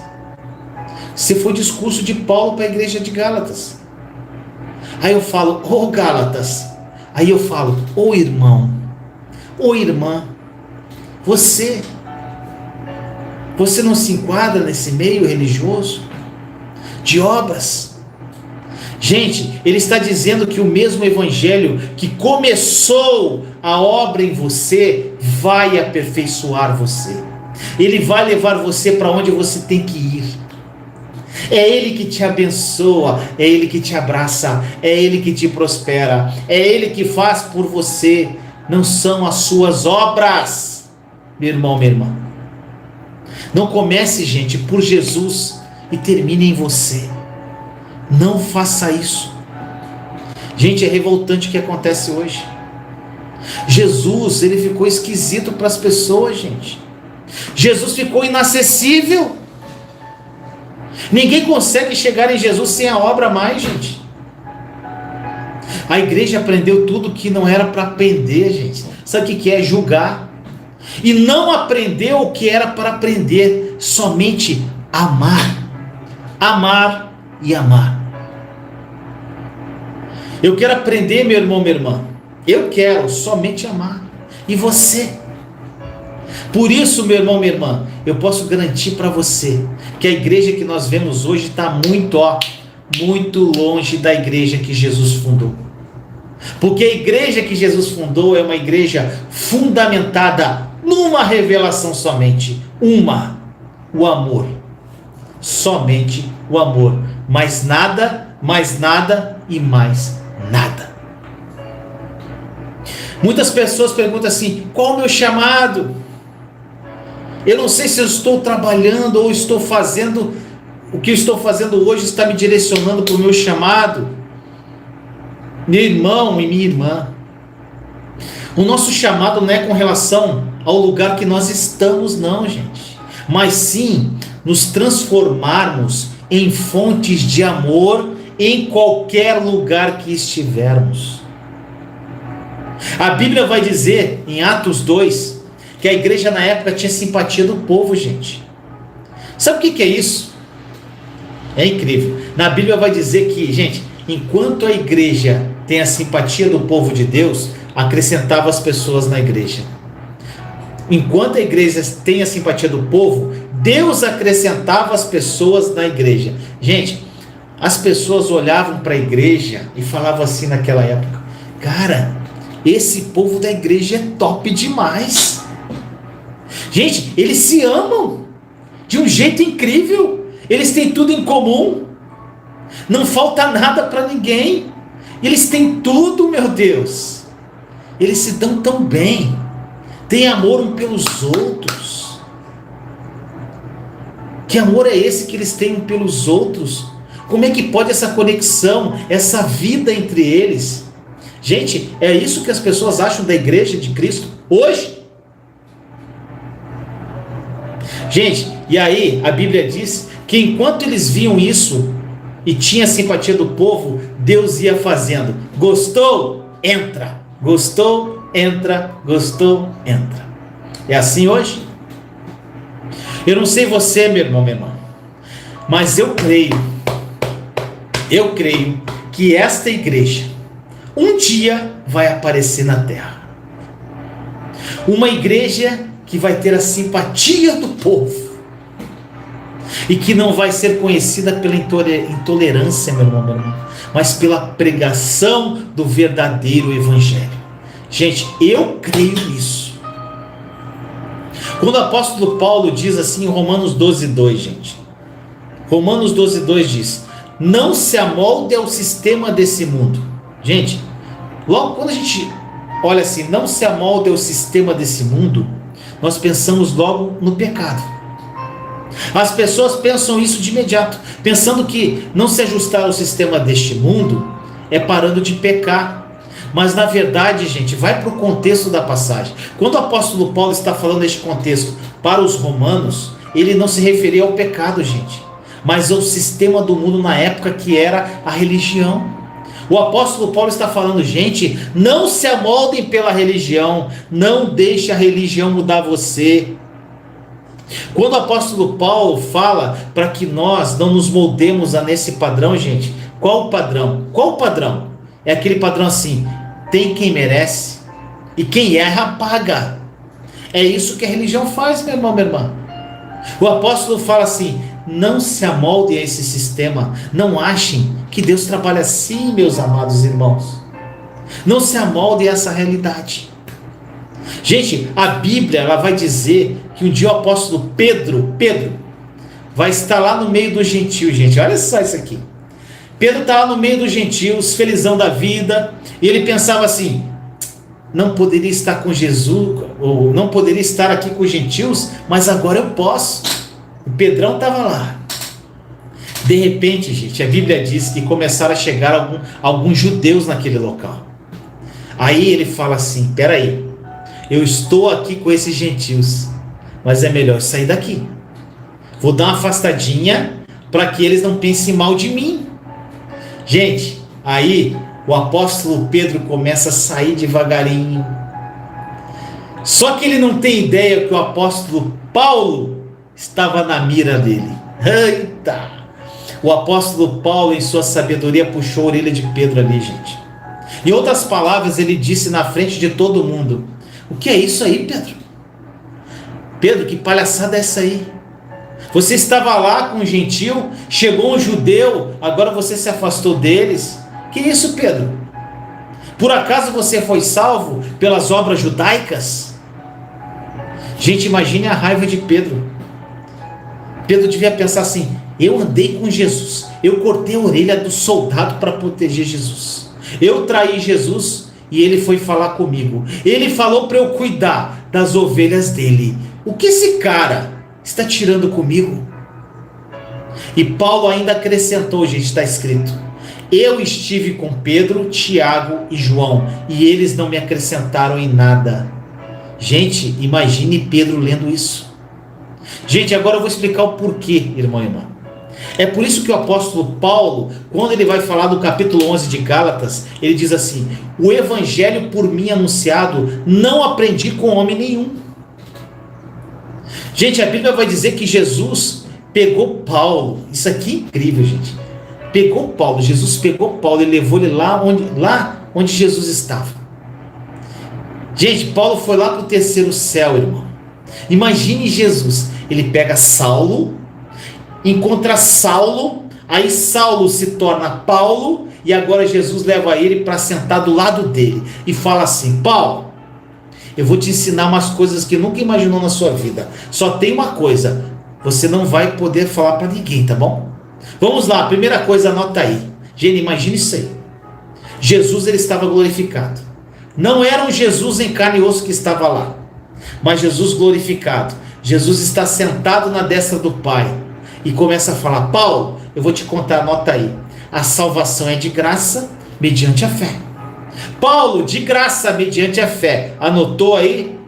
Esse foi o discurso de Paulo para a igreja de Gálatas. Aí eu falo, Gálatas. Aí eu falo, irmão, irmã, você não se enquadra nesse meio religioso de obras? Gente, ele está dizendo que o mesmo evangelho que começou a obra em você vai aperfeiçoar você. Ele vai levar você para onde você tem que ir. É Ele que te abençoa, é Ele que te abraça, é Ele que te prospera, é Ele que faz por você, não são as suas obras, meu irmão, minha irmã. Não comece, gente, por Jesus e termine em você. Não faça isso. Gente, é revoltante o que acontece hoje. Jesus, ele ficou esquisito para as pessoas, gente. Jesus ficou inacessível. Ninguém consegue chegar em Jesus sem a obra mais, gente. A igreja aprendeu tudo que não era para aprender, gente. Sabe o que é? Julgar. E não aprendeu o que era para aprender. Somente amar. Amar e amar. Eu quero aprender, meu irmão, minha irmã. Eu quero somente amar. E você? Por isso, meu irmão, minha irmã, eu posso garantir para você que a igreja que nós vemos hoje está muito longe da igreja que Jesus fundou. Porque a igreja que Jesus fundou é uma igreja fundamentada numa revelação somente. O amor. Somente o amor. Mais nada e mais nada. Muitas pessoas perguntam assim, qual o meu chamado? Eu não sei se eu estou trabalhando ou estou fazendo, o que eu estou fazendo hoje está me direcionando para o meu chamado. Meu irmão e minha irmã, o nosso chamado não é com relação ao lugar que nós estamos, não, gente. Mas sim, nos transformarmos em fontes de amor em qualquer lugar que estivermos. A Bíblia vai dizer, em Atos 2, que a igreja na época tinha simpatia do povo, gente. Sabe o que é isso? É incrível. Na Bíblia vai dizer que, gente, enquanto a igreja tem a simpatia do povo de Deus, acrescentava as pessoas na igreja. Enquanto a igreja tem a simpatia do povo, Deus acrescentava as pessoas na igreja. Gente, as pessoas olhavam para a igreja e falavam assim naquela época, cara, esse povo da igreja é top demais. Gente, eles se amam de um jeito incrível. Eles têm tudo em comum. Não falta nada para ninguém. Eles têm tudo, meu Deus. Eles se dão tão bem. Têm amor um pelos outros. Que amor é esse que eles têm pelos outros? Como é que pode essa conexão, essa vida entre eles? Gente, é isso que as pessoas acham da igreja de Cristo hoje? Gente, e aí a Bíblia diz que enquanto eles viam isso e tinha simpatia do povo, Deus ia fazendo. Gostou? Entra. Gostou? Entra. Gostou? Entra. É assim hoje? Eu não sei você, meu irmão, minha irmã, mas eu creio que esta igreja um dia vai aparecer na terra. Uma igreja que vai ter a simpatia do povo e que não vai ser conhecida pela intolerância, meu irmão, minha irmã, mas pela pregação do verdadeiro evangelho. Gente, eu creio nisso. Quando o apóstolo Paulo diz assim em Romanos 12:2, gente, Romanos 12:2 diz: não se amolde ao sistema desse mundo. Gente, logo quando a gente olha assim, não se amolde ao sistema desse mundo, nós pensamos logo no pecado. As pessoas pensam isso de imediato, pensando que não se ajustar ao sistema deste mundo é parando de pecar. Mas na verdade, gente, vai para o contexto da passagem. Quando o apóstolo Paulo está falando neste contexto para os romanos, ele não se referia ao pecado, gente, mas ao sistema do mundo na época, que era a religião. O apóstolo Paulo está falando, gente, não se amoldem pela religião, não deixe a religião mudar você. Quando o apóstolo Paulo fala para que nós não nos moldemos a nesse padrão, gente, qual o padrão? Qual o padrão? É aquele padrão assim: tem quem merece e quem erra paga. É isso que a religião faz, meu irmão, minha irmã. O apóstolo fala assim: não se amoldem a esse sistema, não achem que Deus trabalha assim, meus amados irmãos. Não se amoldem a essa realidade. Gente, a Bíblia ela vai dizer que um dia o apóstolo Pedro vai estar lá no meio dos gentios, gente. Olha só isso aqui. Pedro está lá no meio dos gentios, felizão da vida, e ele pensava assim: não poderia estar com Jesus, ou não poderia estar aqui com os gentios, mas agora eu posso. O Pedrão estava lá. De repente, gente, a Bíblia diz que começaram a chegar alguns judeus naquele local. Aí ele fala assim: peraí, eu estou aqui com esses gentios, mas é melhor sair daqui. Vou dar uma afastadinha para que eles não pensem mal de mim. Gente, aí o apóstolo Pedro começa a sair devagarinho. Só que ele não tem ideia que o apóstolo Paulo estava na mira dele. Eita! O apóstolo Paulo, em sua sabedoria, puxou a orelha de Pedro ali, gente. Em outras palavras, ele disse na frente de todo mundo: o que é isso aí, Pedro? Pedro, que palhaçada é essa aí? Você estava lá com um gentil, chegou um judeu, agora você se afastou deles. Que isso, Pedro? Por acaso você foi salvo pelas obras judaicas? Gente, imagine a raiva de Pedro. Pedro devia pensar assim: eu andei com Jesus, eu cortei a orelha do soldado para proteger Jesus, eu traí Jesus e ele foi falar comigo, ele falou para eu cuidar das ovelhas dele. O que esse cara está tirando comigo? E Paulo ainda acrescentou, gente, está escrito: eu estive com Pedro, Tiago e João, e eles não me acrescentaram em nada. Gente, imagine Pedro lendo isso. Gente, agora eu vou explicar o porquê, irmão e irmã. É por isso que o apóstolo Paulo, quando ele vai falar do capítulo 11 de Gálatas, ele diz assim: o evangelho por mim anunciado, não aprendi com homem nenhum. Gente, a Bíblia vai dizer que Jesus pegou Paulo. Isso aqui é incrível, gente. Pegou Paulo, Jesus pegou Paulo e levou ele lá onde Jesus estava. Gente, Paulo foi lá para o terceiro céu, irmão. Imagine Jesus, ele pega Saulo, encontra Saulo, aí Saulo se torna Paulo, e agora Jesus leva ele para sentar do lado dele e fala assim: Paulo, eu vou te ensinar umas coisas que nunca imaginou na sua vida. Só tem uma coisa: você não vai poder falar para ninguém, tá bom? Vamos lá, a primeira coisa, anota aí. Gente, imagine isso aí. Jesus, ele estava glorificado. Não era um Jesus em carne e osso que estava lá, mas Jesus glorificado. Jesus está sentado na destra do Pai. e começa a falar: Paulo, eu vou te contar, anota aí. A salvação é de graça mediante a fé. Paulo, de graça mediante a fé. Anotou aí?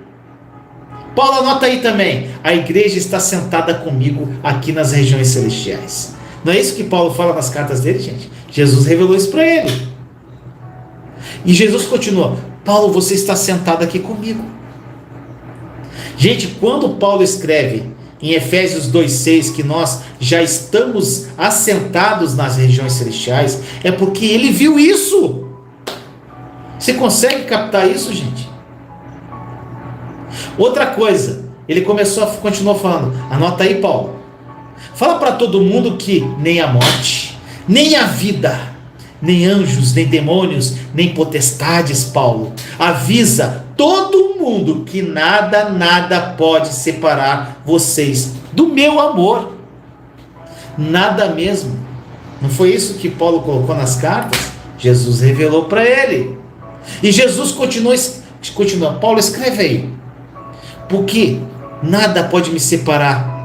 Paulo, anota aí também. A igreja está sentada comigo aqui nas regiões celestiais. Não é isso que Paulo fala nas cartas dele, gente? Jesus revelou isso para ele. E Jesus continua: Paulo, você está sentado aqui comigo. Gente, quando Paulo escreve em Efésios 2,6 que nós já estamos assentados nas regiões celestiais, é porque ele viu isso. Você consegue captar isso, gente? Outra coisa, ele continuou falando: anota aí, Paulo. Fala para todo mundo que nem a morte, nem a vida, nem anjos, nem demônios, nem potestades, Paulo. Avisa todo mundo que nada pode separar vocês do meu amor. Nada mesmo. Não foi isso que Paulo colocou nas cartas? Jesus revelou para ele. E Jesus continua. Paulo, escreve aí. Porque nada pode me separar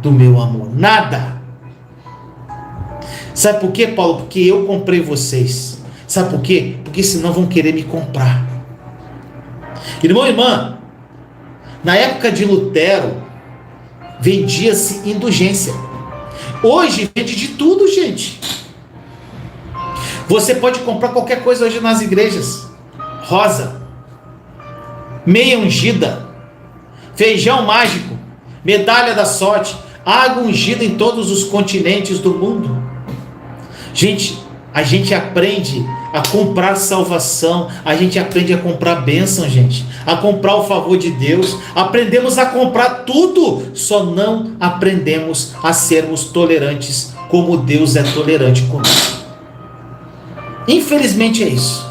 do meu amor. Nada. Sabe por quê, Paulo? Porque eu comprei vocês. Sabe por quê? Porque senão vão querer me comprar. Irmão e irmã, na época de Lutero, vendia-se indulgência. Hoje vende de tudo, gente. Você pode comprar qualquer coisa hoje nas igrejas. Rosa, meia ungida, feijão mágico, medalha da sorte, água ungida em todos os continentes do mundo. Gente, a gente aprende a comprar salvação, a gente aprende a comprar bênção, gente, a comprar o favor de Deus. Aprendemos a comprar tudo, só não aprendemos a sermos tolerantes como Deus é tolerante conosco. Infelizmente é isso.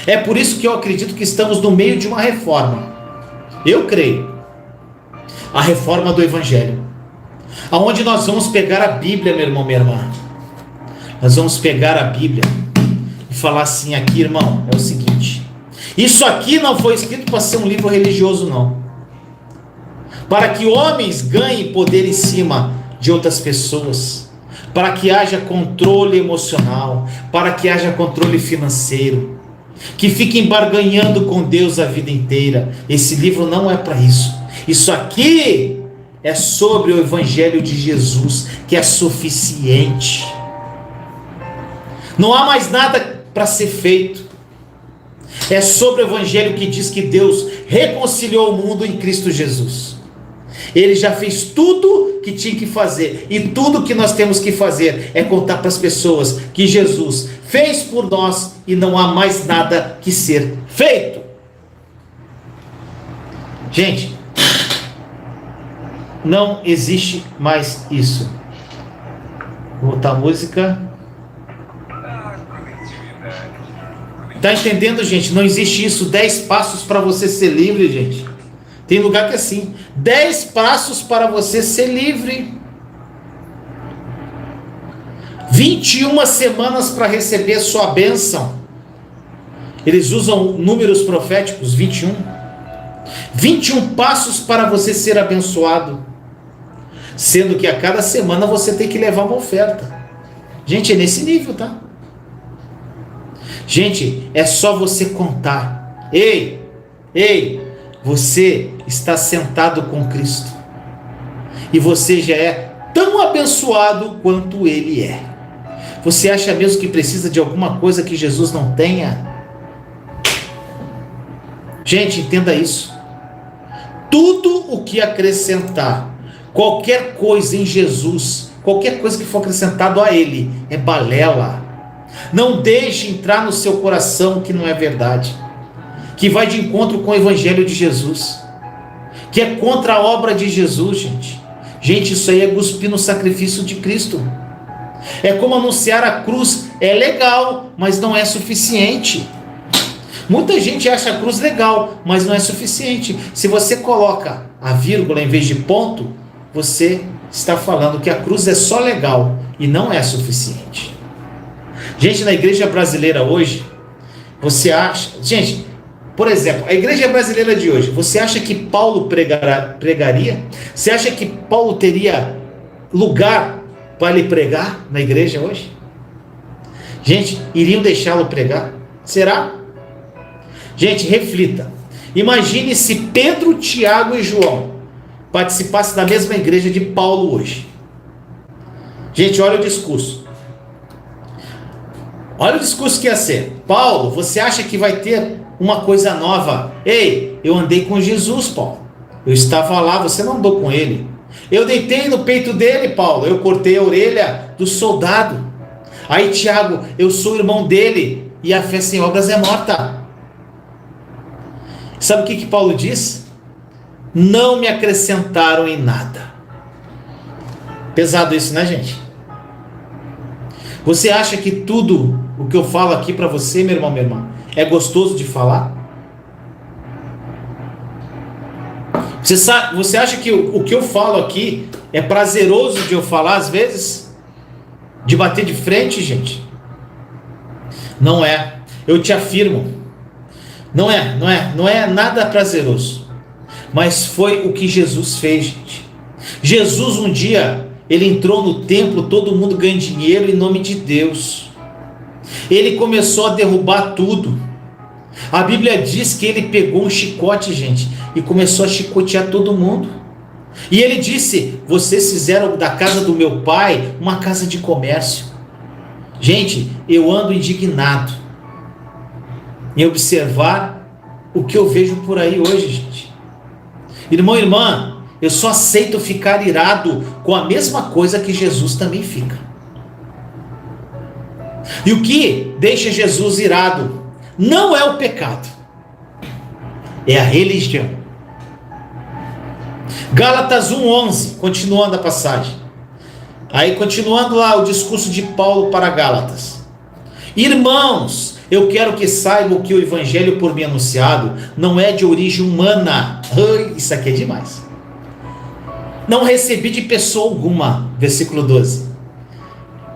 É por isso que eu acredito que estamos no meio de uma reforma. Eu creio. A reforma do Evangelho. Aonde nós vamos pegar a Bíblia, meu irmão, minha irmã. Nós vamos pegar a Bíblia e falar assim: aqui, irmão, é o seguinte. Isso aqui não foi escrito para ser um livro religioso, não. Para que homens ganhem poder em cima de outras pessoas. Para que haja controle emocional. Para que haja controle financeiro. Que fiquem barganhando com Deus a vida inteira. Esse livro não é para isso. Isso aqui é sobre o Evangelho de Jesus, que é suficiente. Não há mais nada para ser feito. É sobre o Evangelho que diz que Deus reconciliou o mundo em Cristo Jesus. Ele já fez tudo que tinha que fazer. E tudo que nós temos que fazer é contar para as pessoas que Jesus fez por nós e não há mais nada que ser feito. Gente, não existe mais isso. Vou botar a música. Tá entendendo, gente? Não existe isso. 10 passos para você ser livre, gente. Tem lugar que é assim. 10 passos para você ser livre. 21 semanas para receber sua bênção. Eles usam números proféticos, 21. 21 passos para você ser abençoado. Sendo que a cada semana você tem que levar uma oferta. Gente, é nesse nível, tá? Gente, é só você contar. Ei, você está sentado com Cristo. E você já é tão abençoado quanto Ele é. Você acha mesmo que precisa de alguma coisa que Jesus não tenha? Gente, entenda isso. Tudo o que acrescentar, qualquer coisa em Jesus, qualquer coisa que for acrescentado a Ele, é balela. Não deixe entrar no seu coração que não é verdade, que vai de encontro com o Evangelho de Jesus, que é contra a obra de Jesus, gente. Gente, isso aí é cuspir no sacrifício de Cristo. É como anunciar a cruz. É legal, mas não é suficiente. Muita gente acha a cruz legal, mas não é suficiente. Se você coloca a vírgula em vez de ponto, você está falando que a cruz é só legal e não é suficiente. Gente, na igreja brasileira hoje, você acha... Gente, por exemplo, a igreja brasileira de hoje, você acha que Paulo pregaria? Você acha que Paulo teria lugar para ele pregar na igreja hoje? Gente, iriam deixá-lo pregar? Será? Gente, reflita. Imagine se Pedro, Tiago e João participassem da mesma igreja de Paulo hoje. Gente, olha o discurso. Olha o discurso que ia ser. Paulo, você acha que vai ter uma coisa nova? Ei, eu andei com Jesus, Paulo. Eu estava lá, você não andou com ele. Eu deitei no peito dele, Paulo. Eu cortei a orelha do soldado. Aí, Tiago, eu sou irmão dele e a fé sem obras é morta. Sabe o que Paulo diz? Não me acrescentaram em nada. Pesado isso, né, gente? Você acha que tudo o que eu falo aqui para você, meu irmão, minha irmã, é gostoso de falar? Você acha que o que eu falo aqui é prazeroso de eu falar às vezes? De bater de frente, gente? Não é. Eu te afirmo. Não é nada prazeroso. Mas foi o que Jesus fez, gente. Jesus um dia, ele entrou no templo, todo mundo ganha dinheiro em nome de Deus. Ele começou a derrubar tudo. A Bíblia diz que ele pegou um chicote, gente, e começou a chicotear todo mundo. E ele disse: vocês fizeram da casa do meu pai uma casa de comércio. Gente, eu ando indignado em observar o que eu vejo por aí hoje, gente. Irmão e irmã, eu só aceito ficar irado com a mesma coisa que Jesus também fica. E o que deixa Jesus irado não é o pecado, é a religião. Gálatas 1:11, continuando a passagem. Aí continuando lá o discurso de Paulo para Gálatas. Irmãos, eu quero que saibam que o evangelho por mim anunciado não é de origem humana. Isso aqui é demais. Não recebi de pessoa alguma, versículo 12.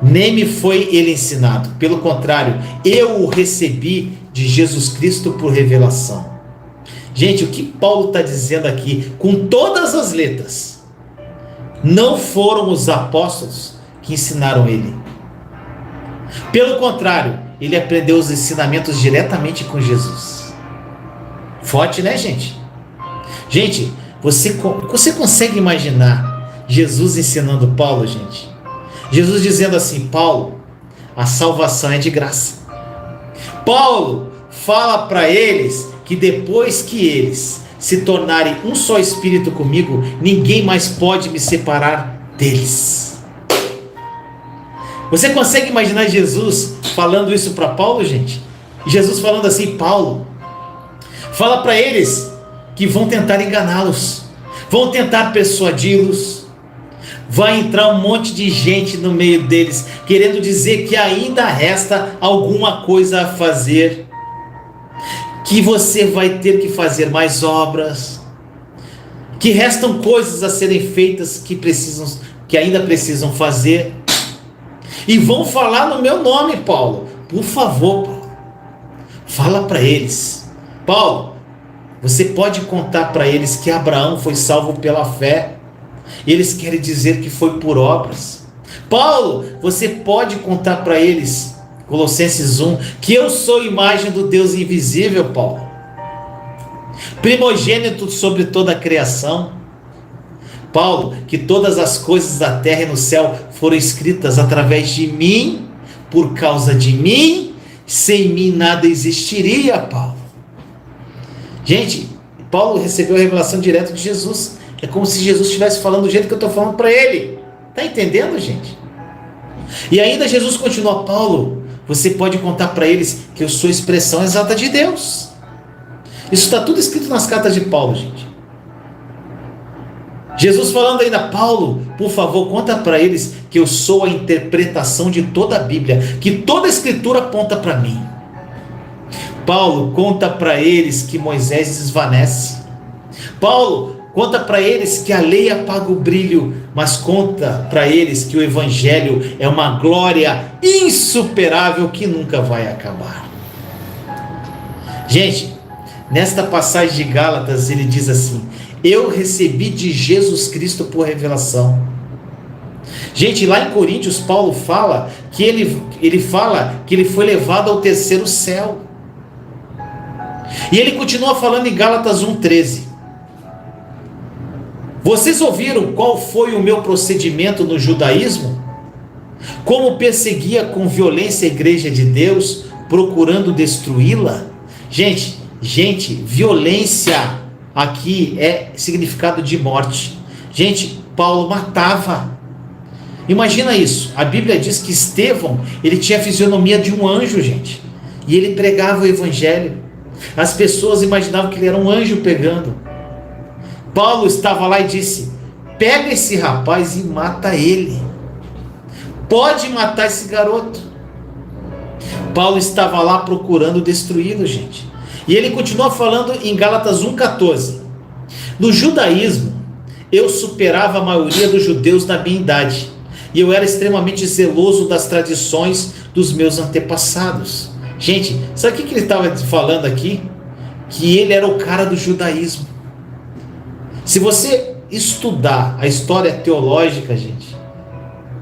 Nem me foi ele ensinado. Pelo contrário, eu o recebi de Jesus Cristo por revelação. Gente, o que Paulo está dizendo aqui, com todas as letras, não foram os apóstolos que ensinaram ele. Pelo contrário, ele aprendeu os ensinamentos diretamente com Jesus. Forte, né, gente? Gente, você consegue imaginar Jesus ensinando Paulo, gente? Jesus dizendo assim: Paulo, a salvação é de graça. Paulo fala para eles que depois que eles se tornarem um só espírito comigo, ninguém mais pode me separar deles. Você consegue imaginar Jesus falando isso para Paulo, gente? Jesus falando assim: Paulo, fala para eles que vão tentar enganá-los, vão tentar persuadi-los. Vai entrar um monte de gente no meio deles, querendo dizer que ainda resta alguma coisa a fazer, que você vai ter que fazer mais obras, que restam coisas a serem feitas que ainda precisam fazer, e vão falar no meu nome, Paulo. Por favor, Paulo, fala para eles. Paulo, você pode contar para eles que Abraão foi salvo pela fé. Eles querem dizer que foi por obras. Paulo, você pode contar para eles, Colossenses 1, que eu sou imagem do Deus invisível, Paulo, primogênito sobre toda a criação. Paulo, que todas as coisas da terra e no céu foram escritas através de mim, por causa de mim, sem mim nada existiria, Paulo. Gente, Paulo recebeu a revelação direta de Jesus. É como se Jesus estivesse falando do jeito que eu estou falando para ele. Está entendendo, gente? E ainda Jesus continua: Paulo, você pode contar para eles que eu sou a expressão exata de Deus. Isso está tudo escrito nas cartas de Paulo, gente. Jesus falando ainda: Paulo, por favor, conta para eles que eu sou a interpretação de toda a Bíblia, que toda a Escritura aponta para mim. Paulo, conta para eles que Moisés desvanece. Paulo, conta para eles que a lei apaga o brilho, mas conta para eles que o Evangelho é uma glória insuperável que nunca vai acabar. Gente, nesta passagem de Gálatas ele diz assim: eu recebi de Jesus Cristo por revelação. Gente, lá em Coríntios, Paulo fala que ele fala que ele foi levado ao terceiro céu. E ele continua falando em Gálatas 1,13. Vocês ouviram qual foi o meu procedimento no judaísmo? Como perseguia com violência a igreja de Deus, procurando destruí-la? Gente, violência aqui é significado de morte. Gente, Paulo matava. Imagina isso. A Bíblia diz que Estevão, ele tinha a fisionomia de um anjo, gente. E ele pregava o evangelho. As pessoas imaginavam que ele era um anjo pregando. Paulo estava lá e disse: pega esse rapaz e mata ele. Pode matar esse garoto. Paulo estava lá procurando destruí-lo, gente. E ele continua falando em Gálatas 1,14. No judaísmo, eu superava a maioria dos judeus na minha idade. E eu era extremamente zeloso das tradições dos meus antepassados. Gente, sabe o que ele estava falando aqui? Que ele era o cara do judaísmo. Se você estudar a história teológica, gente,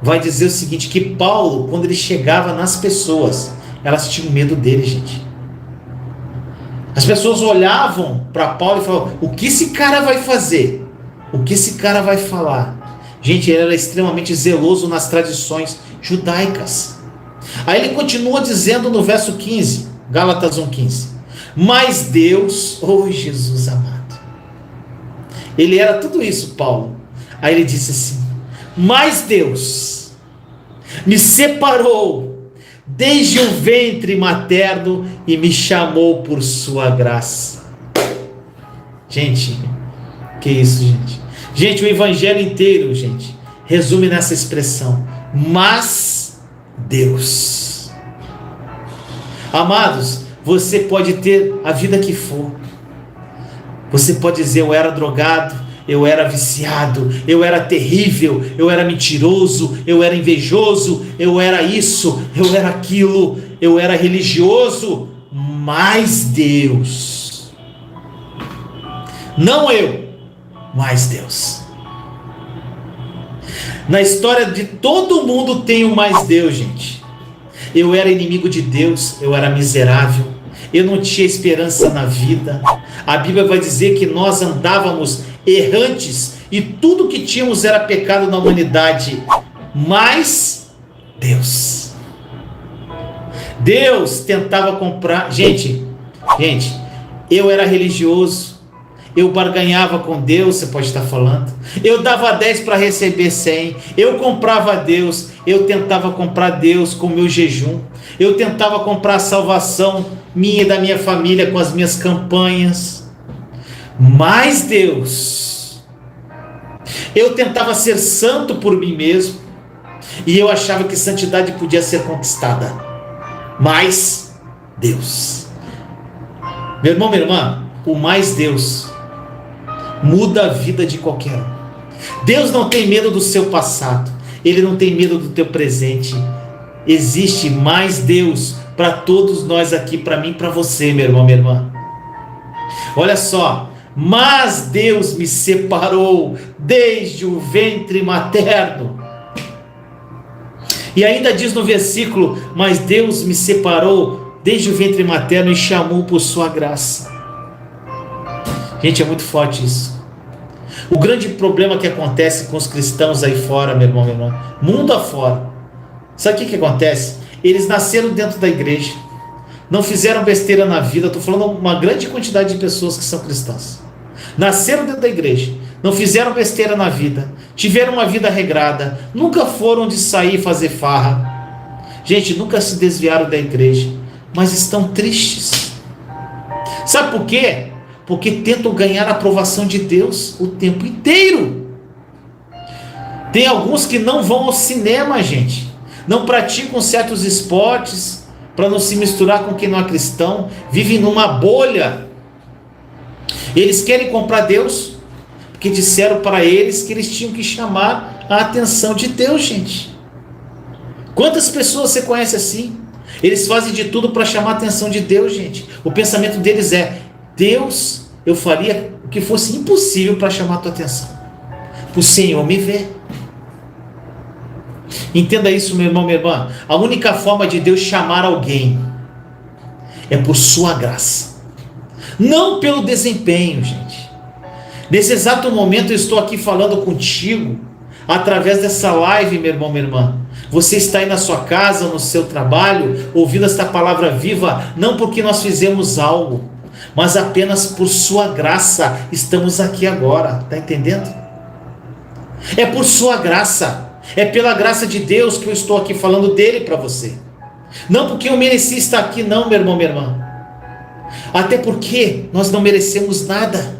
vai dizer o seguinte, que Paulo, quando ele chegava nas pessoas, elas tinham medo dele, gente. As pessoas olhavam para Paulo e falavam: o que esse cara vai fazer? O que esse cara vai falar? Gente, ele era extremamente zeloso nas tradições judaicas. Aí ele continua dizendo no verso 15, Gálatas 1,15. Mas Deus, Jesus amado, ele era tudo isso, Paulo. Aí ele disse assim: mas Deus me separou desde o ventre materno e me chamou por sua graça. Gente, que isso, gente? Gente, o evangelho inteiro, gente, resume nessa expressão: mas Deus. Amados, você pode ter a vida que for. Você pode dizer: eu era drogado, eu era viciado, eu era terrível, eu era mentiroso, eu era invejoso, eu era isso, eu era aquilo, eu era religioso. Mas Deus. Não eu, mas Deus. Na história de todo mundo tem um mais Deus, gente. Eu era inimigo de Deus, eu era miserável, eu não tinha esperança na vida. A Bíblia vai dizer que nós andávamos errantes e tudo que tínhamos era pecado na humanidade. Mas Deus tentava comprar. Gente, eu era religioso, eu barganhava com Deus, você pode estar falando. Eu dava 10 para receber 100. Eu comprava Deus. Eu tentava comprar Deus com o meu jejum. Eu tentava comprar a salvação minha e da minha família com as minhas campanhas. Mas Deus, eu tentava ser santo por mim mesmo. E eu achava que santidade podia ser conquistada. Mas Deus. Meu irmão, minha irmã, o mais Deus muda a vida de qualquer um. Deus não tem medo do seu passado. Ele não tem medo do teu presente. Existe mais Deus para todos nós aqui, para mim e para você, meu irmão, minha irmã. Olha só. Mas Deus me separou desde o ventre materno. E ainda diz no versículo: mas Deus me separou desde o ventre materno e chamou por sua graça. Gente, é muito forte isso. O grande problema que acontece com os cristãos aí fora, meu irmão, minha irmã, mundo afora, sabe o que acontece? Eles nasceram dentro da igreja, não fizeram besteira na vida. Estou falando uma grande quantidade de pessoas que são cristãs. Nasceram dentro da igreja, não fizeram besteira na vida, tiveram uma vida regrada, nunca foram de sair e fazer farra. Gente, nunca se desviaram da igreja, mas estão tristes. Sabe por quê? Porque tentam ganhar a aprovação de Deus o tempo inteiro. Tem alguns que não vão ao cinema, gente. Não praticam certos esportes para não se misturar com quem não é cristão. Vivem numa bolha. Eles querem comprar Deus porque disseram para eles que eles tinham que chamar a atenção de Deus, gente. Quantas pessoas você conhece assim? Eles fazem de tudo para chamar a atenção de Deus, gente. O pensamento deles é: Deus, eu faria o que fosse impossível para chamar a tua atenção, para o Senhor me ver. Entenda isso, meu irmão, minha irmã. A única forma de Deus chamar alguém é por sua graça, não pelo desempenho, gente. Nesse exato momento eu estou aqui falando contigo através dessa live, meu irmão, minha irmã. Você está aí na sua casa, no seu trabalho, ouvindo esta palavra viva, não porque nós fizemos algo, mas apenas por sua graça estamos aqui agora, está entendendo? É por sua graça, é pela graça de Deus que eu estou aqui falando dele para você. Não porque eu mereci estar aqui, não, meu irmão, minha irmã. Até porque nós não merecemos nada.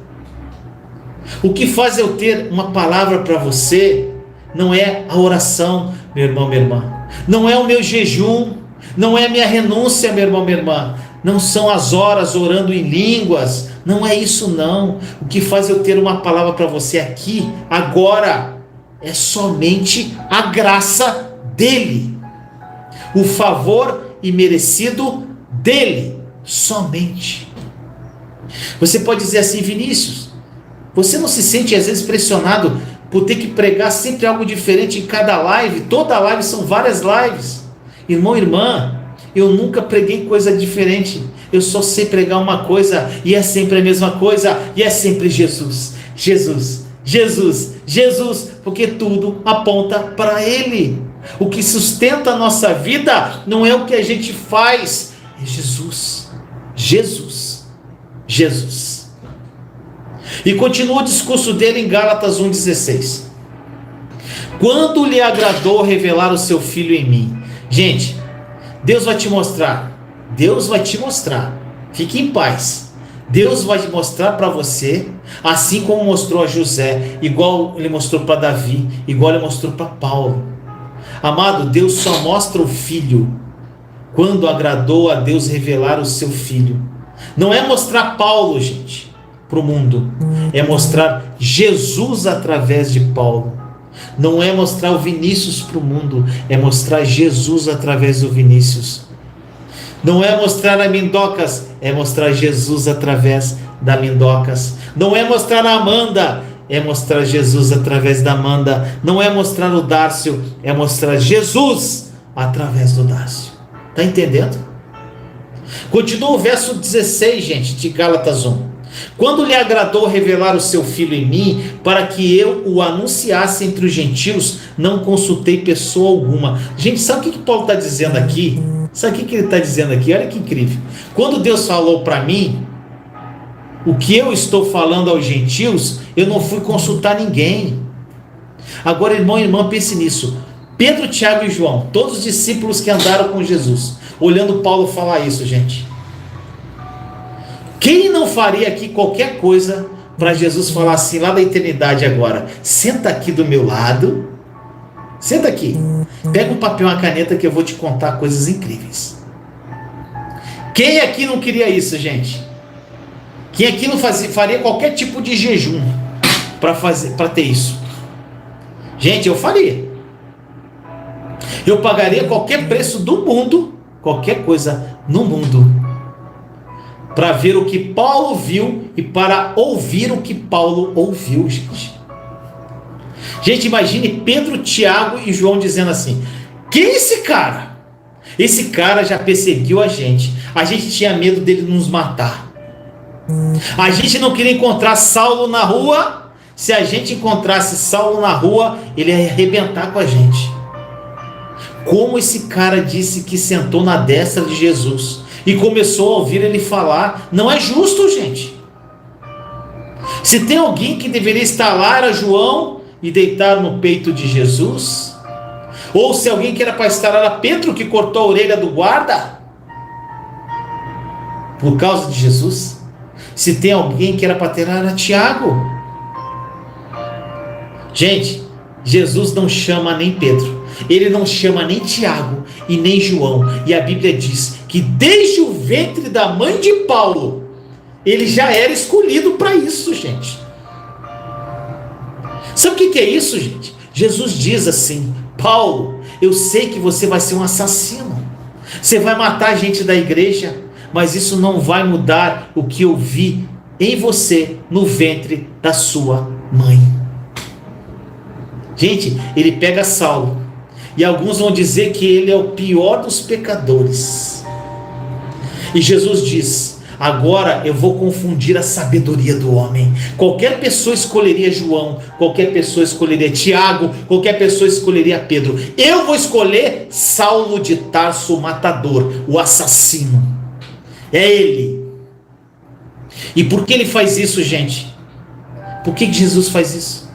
O que faz eu ter uma palavra para você não é a oração, meu irmão, minha irmã. Não é o meu jejum, não é a minha renúncia, meu irmão, minha irmã. Não são as horas orando em línguas, não é isso não. O que faz eu ter uma palavra para você aqui, agora, é somente a graça dele. O favor imerecido dele, somente. Você pode dizer assim: Vinícius, você não se sente às vezes pressionado por ter que pregar sempre algo diferente em cada live? Toda live são várias lives. Irmão, irmã, eu nunca preguei coisa diferente. Eu só sei pregar uma coisa, e é sempre a mesma coisa, e é sempre Jesus, Jesus, Jesus, Jesus, porque tudo aponta para Ele. O que sustenta a nossa vida não é o que a gente faz, é Jesus, Jesus, Jesus. E continua o discurso dele em Gálatas 1,16. Quando lhe agradou revelar o seu Filho em mim. Gente, Deus vai te mostrar. Deus vai te mostrar. Fique em paz. Deus vai te mostrar para você, assim como mostrou a José, igual ele mostrou para Davi, igual ele mostrou para Paulo. Amado, Deus só mostra o Filho quando agradou a Deus revelar o seu Filho. Não é mostrar Paulo, gente, para o mundo. É mostrar Jesus através de Paulo. Não é mostrar o Vinícius para o mundo. É mostrar Jesus através do Vinícius. Não é mostrar a Mindocas. É mostrar Jesus através da Mindocas. Não é mostrar a Amanda. É mostrar Jesus através da Amanda. Não é mostrar o Dárcio. É mostrar Jesus através do Dárcio. Está entendendo? Continua o verso 16, gente, de Gálatas 1. Quando lhe agradou revelar o seu Filho em mim, para que eu o anunciasse entre os gentios, não consultei pessoa alguma. Gente, sabe o que Paulo está dizendo aqui? Sabe o que ele está dizendo aqui? Olha que incrível. Quando Deus falou para mim, o que eu estou falando aos gentios, eu não fui consultar ninguém. Agora, irmão e irmã, pense nisso. Pedro, Tiago e João, todos os discípulos que andaram com Jesus, olhando Paulo falar isso, gente. Quem não faria aqui qualquer coisa para Jesus falar assim, lá da eternidade agora? Senta aqui do meu lado. Senta aqui. Pega um papel e uma caneta que eu vou te contar coisas incríveis. Quem aqui não queria isso, gente? Quem aqui não faria qualquer tipo de jejum para ter isso? Gente, eu faria. Eu pagaria qualquer preço do mundo, qualquer coisa no mundo, para ver o que Paulo viu e para ouvir o que Paulo ouviu, gente. Gente, imagine Pedro, Tiago e João dizendo assim: quem é esse cara? Esse cara já perseguiu a gente tinha medo dele nos matar. A gente não queria encontrar Saulo na rua. Se a gente encontrasse Saulo na rua, ele ia arrebentar com a gente. Como esse cara disse que sentou na destra de Jesus e começou a ouvir ele falar? Não é justo, gente. Se tem alguém que deveria estar lá, era João, e deitar no peito de Jesus. Ou se alguém que era para estar lá, era Pedro, que cortou a orelha do guarda por causa de Jesus. Se tem alguém que era para ter lá, era Tiago. Gente, Jesus não chama nem Pedro, ele não chama nem Tiago e nem João. E a Bíblia diz que desde o ventre da mãe de Paulo, ele já era escolhido para isso, gente. Sabe o que é isso, gente? Jesus diz assim: Paulo, eu sei que você vai ser um assassino, você vai matar a gente da igreja, mas isso não vai mudar o que eu vi em você no ventre da sua mãe. Gente, ele pega Saulo E alguns vão dizer que ele é o pior dos pecadores. E Jesus diz: agora eu vou confundir a sabedoria do homem. Qualquer pessoa escolheria João, qualquer pessoa escolheria Tiago, qualquer pessoa escolheria Pedro. Eu vou escolher Saulo de Tarso, o matador, o assassino. É ele. E por que ele faz isso, gente? Por que Jesus faz isso?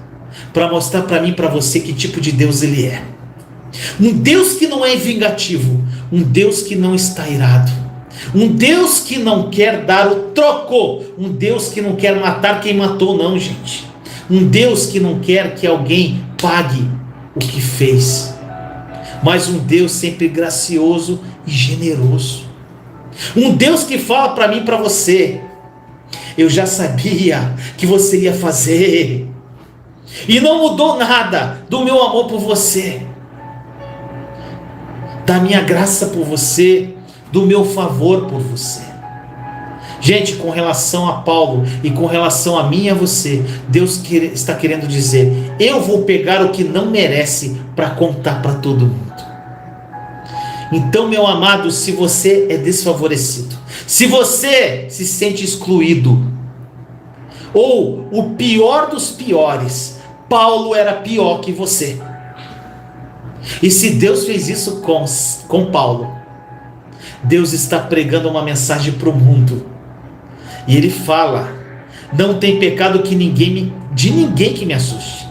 Para mostrar para mim e para você que tipo de Deus ele é. Um Deus que não é vingativo, um Deus que não está irado, um Deus que não quer dar o troco, um Deus que não quer matar quem matou, não, gente. Um Deus que não quer que alguém pague o que fez, mas um Deus sempre gracioso e generoso. Um Deus que fala para mim e para você: eu já sabia que você ia fazer, e não mudou nada do meu amor por você, da minha graça por você, do meu favor por você. Gente, com relação a Paulo e com relação a mim e a você, Deus está querendo dizer: eu vou pegar o que não merece para contar para todo mundo. Então, meu amado, se você é desfavorecido, se você se sente excluído, ou o pior dos piores, Paulo era pior que você. E se Deus fez isso com Paulo, Deus está pregando uma mensagem para o mundo. E ele fala: não tem pecado de ninguém que me assuste.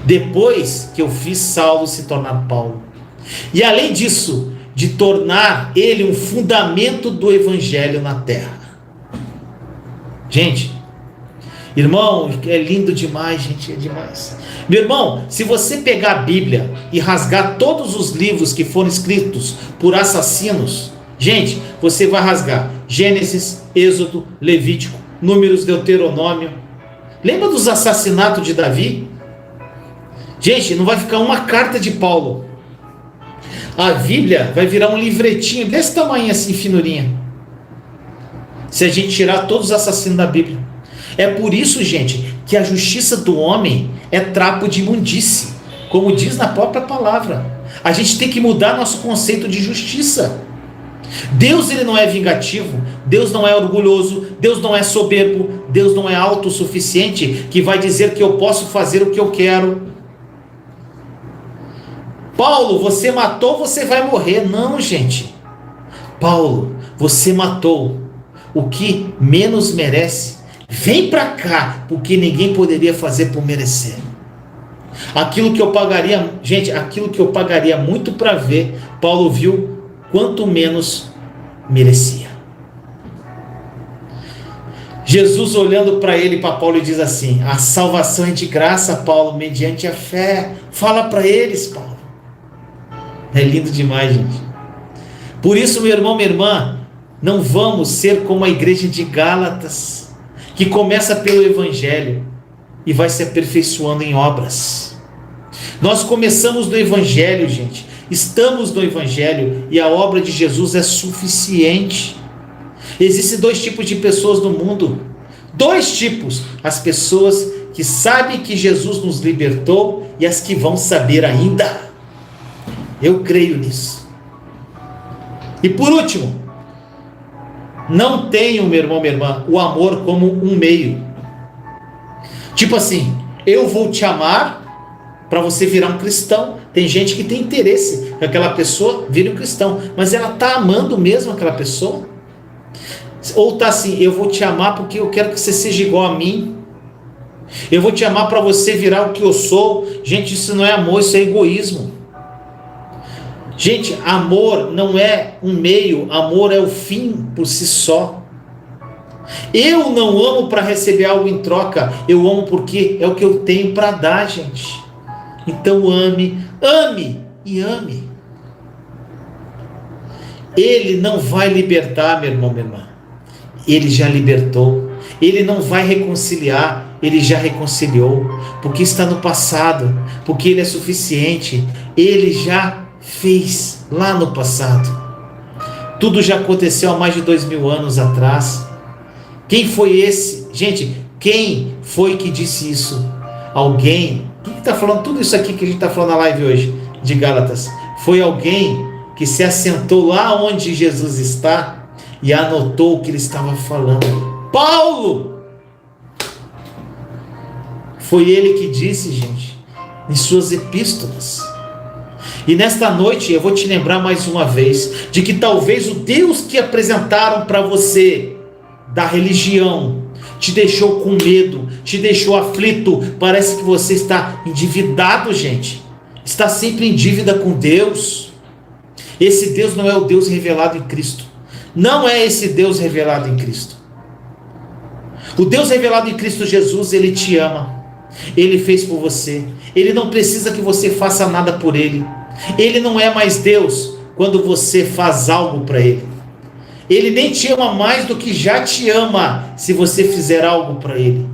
Depois que eu fiz Saulo se tornar Paulo, e além disso, de tornar ele um fundamento do evangelho na terra. Gente, irmão, é lindo demais, gente, é demais. Meu irmão, se você pegar a Bíblia e rasgar todos os livros que foram escritos por assassinos, gente, você vai rasgar Gênesis, Êxodo, Levítico, Números, Deuteronômio. Lembra dos assassinatos de Davi? Gente, não vai ficar uma carta de Paulo. A Bíblia vai virar um livretinho desse tamanho assim, finurinha, se a gente tirar todos os assassinos da Bíblia. É por isso, gente, que a justiça do homem é trapo de imundície, como diz na própria palavra. A gente tem que mudar nosso conceito de justiça. Deus, ele não é vingativo, Deus não é orgulhoso, Deus não é soberbo, Deus não é autossuficiente, que vai dizer que eu posso fazer o que eu quero. Paulo, você matou, você vai morrer. Não, gente. Paulo, você matou o que menos merece. Vem para cá, porque ninguém poderia fazer por merecer. Aquilo que eu pagaria, gente, aquilo que eu pagaria muito para ver, Paulo viu quanto menos merecia. Jesus, olhando para ele, para Paulo, e diz assim: a salvação é de graça, Paulo, mediante a fé. Fala para eles, Paulo. É lindo demais, gente. Por isso, meu irmão, minha irmã, não vamos ser como a igreja de Gálatas, que começa pelo evangelho e vai se aperfeiçoando em obras. Nós começamos no evangelho, gente. Estamos no evangelho e a obra de Jesus é suficiente. Existem dois tipos de pessoas no mundo. Dois tipos: as pessoas que sabem que Jesus nos libertou e as que vão saber ainda. Eu creio nisso. E por último, não tenham, meu irmão, minha irmã, o amor como um meio. Tipo assim, eu vou te amar para você virar um cristão. Tem gente que tem interesse que aquela pessoa vire um cristão, mas ela está amando mesmo aquela pessoa? Ou está assim, eu vou te amar porque eu quero que você seja igual a mim. Eu vou te amar para você virar o que eu sou. Gente, isso não é amor, isso é egoísmo. Gente, amor não é um meio, amor é o fim por si só. Eu não amo para receber algo em troca, eu amo porque é o que eu tenho para dar, gente. Então ame e ame. Ele não vai libertar, meu irmão, minha irmã. Ele já libertou. Ele não vai reconciliar, ele já reconciliou, porque está no passado, porque ele é suficiente. Ele já fez lá no passado. Tudo já aconteceu há mais de 2000 anos atrás. Quem foi esse? Gente, quem foi que disse isso? Alguém? Quem está falando tudo isso aqui que a gente está falando na live hoje? de Gálatas foi alguém que se assentou lá onde Jesus está e anotou o que ele estava falando. Paulo! Foi ele que disse, gente, em suas epístolas. E nesta noite eu vou te lembrar mais uma vez de que talvez o Deus que apresentaram para você da religião te deixou com medo, te deixou aflito. Parece que você está endividado, gente. Está sempre em dívida com Deus. Esse Deus não é o Deus revelado em Cristo. Não é esse Deus revelado em Cristo. O Deus revelado em Cristo Jesus, Ele te ama. Ele fez por você. Ele não precisa que você faça nada por Ele. Ele não é mais Deus quando você faz algo para Ele. Ele nem te ama mais do que já te ama se você fizer algo para Ele.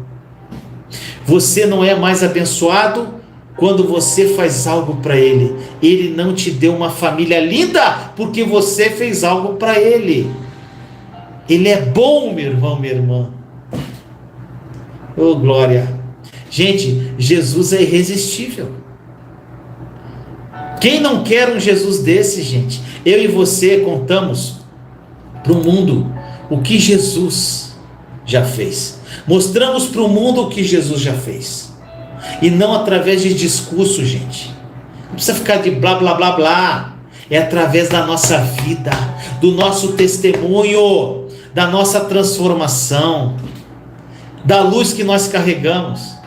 Você não é mais abençoado quando você faz algo para Ele. Ele não te deu uma família linda porque você fez algo para Ele. Ele é bom, meu irmão, minha irmã. Oh, glória. Gente, Jesus é irresistível. Quem não quer um Jesus desse, gente? Eu e você contamos para o mundo o que Jesus já fez. Mostramos para o mundo o que Jesus já fez. E não através de discurso, gente. Não precisa ficar de blá, blá, blá, blá. É através da nossa vida, do nosso testemunho, da nossa transformação, da luz que nós carregamos.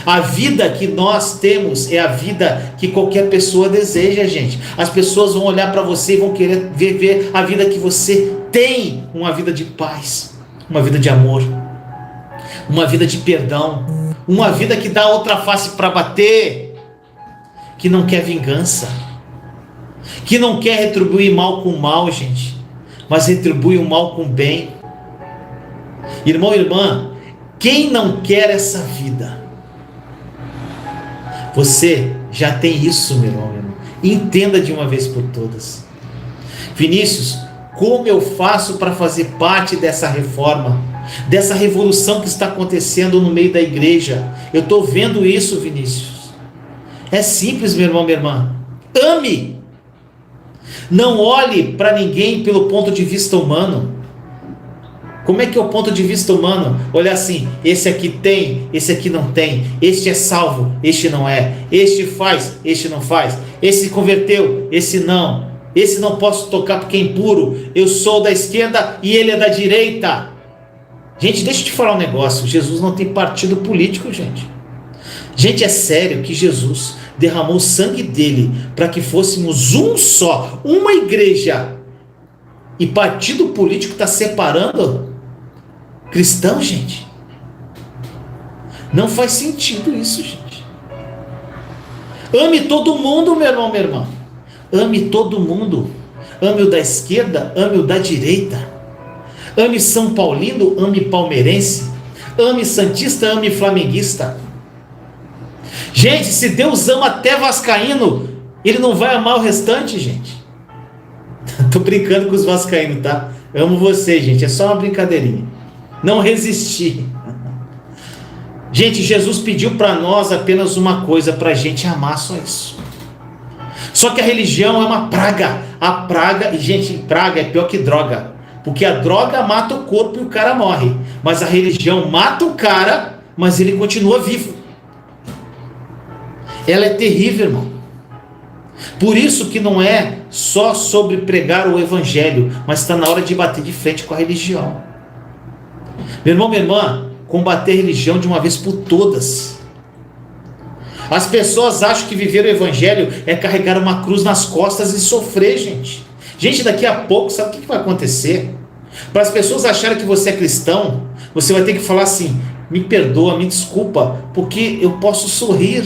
A vida que nós temos é a vida que qualquer pessoa deseja, gente. As pessoas vão olhar para você e vão querer viver a vida que você tem. Uma vida de paz, uma vida de amor, uma vida de perdão, uma vida que dá outra face para bater, que não quer vingança, que não quer retribuir mal com mal, gente, mas retribui o mal com o bem. Irmão e irmã, quem não quer essa vida? Você já tem isso, meu irmão, meu irmão. Entenda de uma vez por todas. Vinícius, como eu faço para fazer parte dessa reforma, dessa revolução que está acontecendo no meio da igreja? Eu estou vendo isso, Vinícius. É simples, meu irmão, minha irmã. Ame. Não olhe para ninguém pelo ponto de vista humano. Como é que é o ponto de vista humano? Olha assim, esse aqui tem, esse aqui não tem, este é salvo, este não é, este faz, este não faz, esse converteu, esse não posso tocar porque é impuro, eu sou da esquerda e ele é da direita. Gente, deixa eu te falar um negócio, Jesus não tem partido político, gente. Gente, é sério que Jesus derramou o sangue dele para que fôssemos um só, uma igreja, e partido político está separando cristão, gente? Não faz sentido isso, gente. Ame todo mundo, meu irmão, minha irmã. Ame todo mundo. Ame o da esquerda, ame o da direita. Ame São Paulino, ame palmeirense. Ame santista, ame flamenguista. Gente, se Deus ama até vascaíno, Ele não vai amar o restante, gente. Tô brincando com os vascaínos, tá? Eu amo vocês, gente. É só uma brincadeirinha. Não resistir. Gente, Jesus pediu para nós apenas uma coisa, para a gente amar só isso. Só que a religião é uma praga. A praga, e gente, praga é pior que droga. Porque a droga mata o corpo e o cara morre. Mas a religião mata o cara, mas ele continua vivo. Ela é terrível, irmão. Por isso que não é só sobre pregar o evangelho, mas está na hora de bater de frente com a religião. Meu irmão, minha irmã, combater a religião de uma vez por todas. As pessoas acham que viver o evangelho é carregar uma cruz nas costas e sofrer, gente. Gente, daqui a pouco, sabe o que vai acontecer? Para as pessoas acharem que você é cristão, você vai ter que falar assim: me perdoa, me desculpa, porque eu posso sorrir,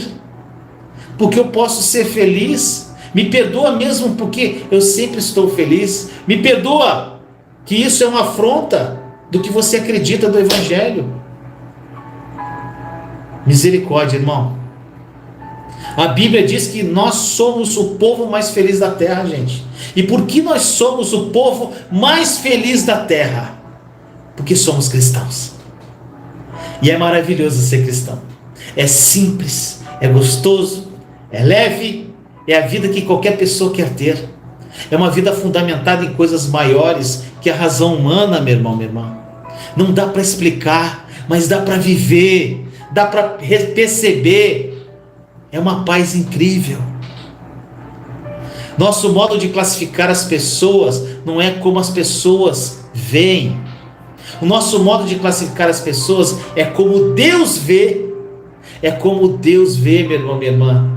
porque eu posso ser feliz. Me perdoa mesmo porque eu sempre estou feliz. Me perdoa, que isso é uma afronta do que você acredita do evangelho. Misericórdia, irmão. A Bíblia diz que nós somos o povo mais feliz da terra, gente. E por que nós somos o povo mais feliz da terra? Porque somos cristãos. E é maravilhoso ser cristão. É simples, é gostoso, é leve, é a vida que qualquer pessoa quer ter. É uma vida fundamentada em coisas maiores que a razão humana, meu irmão, minha irmã. Não dá para explicar, mas dá para viver, dá para perceber. É uma paz incrível. Nosso modo de classificar as pessoas não é como as pessoas veem. O nosso modo de classificar as pessoas é como Deus vê. É como Deus vê, meu irmão, minha irmã.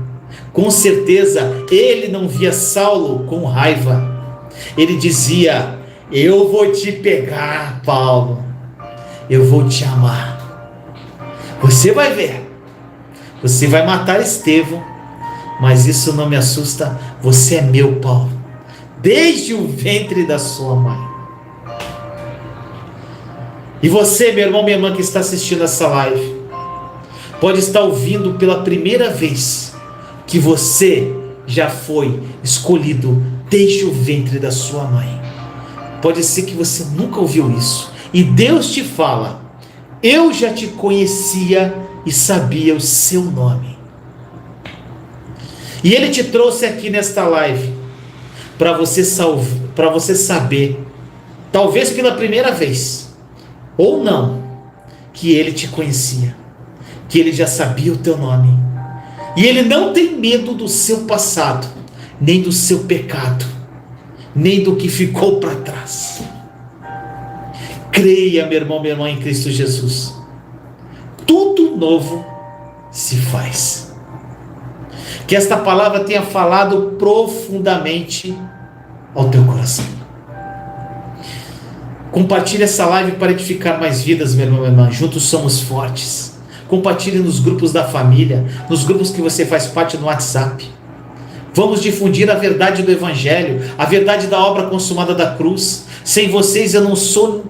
Com certeza, ele não via Saulo com raiva. Ele dizia: eu vou te pegar, Paulo. Eu vou te amar. Você vai ver. Você vai matar Estevão. Mas isso não me assusta. Você é meu, Paulo. Desde o ventre da sua mãe. E você, meu irmão, minha irmã, que está assistindo essa live, pode estar ouvindo pela primeira vez que você já foi escolhido desde o ventre da sua mãe. Pode ser que você nunca ouviu isso. E Deus te fala: eu já te conhecia e sabia o seu nome. E Ele te trouxe aqui nesta live para você saber, talvez pela primeira vez, ou não, que Ele te conhecia, que Ele já sabia o teu nome. E Ele não tem medo do seu passado, nem do seu pecado, nem do que ficou para trás. Creia, meu irmão, minha irmã, em Cristo Jesus. Tudo novo se faz. Que esta palavra tenha falado profundamente ao teu coração. Compartilhe essa live para edificar mais vidas, meu irmão, minha irmã. Juntos somos fortes. Compartilhe nos grupos da família, nos grupos que você faz parte no WhatsApp. Vamos difundir a verdade do Evangelho, a verdade da obra consumada da cruz. Sem vocês eu não sou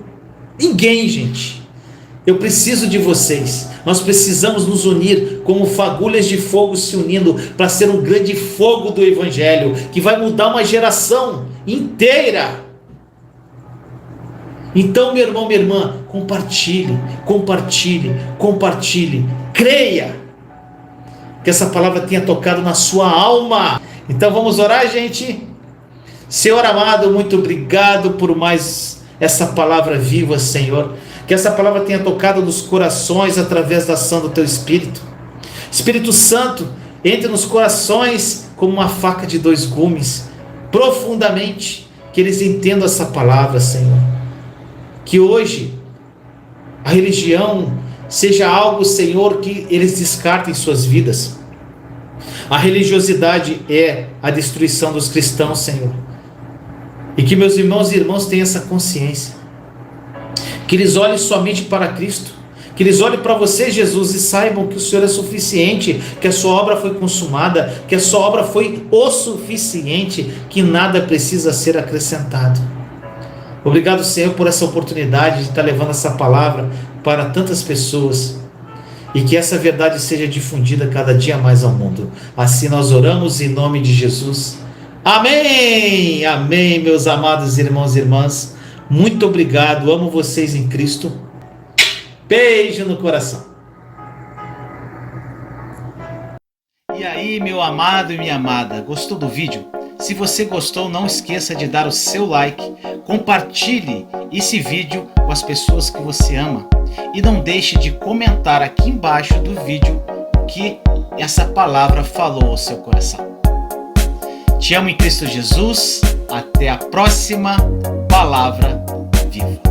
ninguém, gente. Eu preciso de vocês. Nós precisamos nos unir como fagulhas de fogo se unindo para ser um grande fogo do Evangelho que vai mudar uma geração inteira. Então, meu irmão, minha irmã, compartilhe, compartilhe, compartilhe. Creia que essa palavra tenha tocado na sua alma. Então vamos orar, gente. Senhor amado, muito obrigado por mais essa palavra viva, Senhor. Que essa palavra tenha tocado nos corações através da ação do Teu Espírito. Espírito Santo, entre nos corações como uma faca de dois gumes, profundamente, que eles entendam essa palavra, Senhor. Que hoje a religião seja algo, Senhor, que eles descartem em suas vidas. A religiosidade é a destruição dos cristãos, Senhor. E que meus irmãos e irmãs tenham essa consciência. Que eles olhem somente para Cristo. Que eles olhem para você, Jesus, e saibam que o Senhor é suficiente, que a sua obra foi consumada, que a sua obra foi o suficiente, que nada precisa ser acrescentado. Obrigado, Senhor, por essa oportunidade de estar levando essa palavra para tantas pessoas. E que essa verdade seja difundida cada dia mais ao mundo. Assim nós oramos em nome de Jesus. Amém! Amém, meus amados irmãos e irmãs. Muito obrigado, amo vocês em Cristo. Beijo no coração. E aí, meu amado e minha amada, gostou do vídeo? Se você gostou, não esqueça de dar o seu like, compartilhe esse vídeo com as pessoas que você ama e não deixe de comentar aqui embaixo do vídeo o que essa palavra falou ao seu coração. Te amo em Cristo Jesus. Até a próxima palavra viva.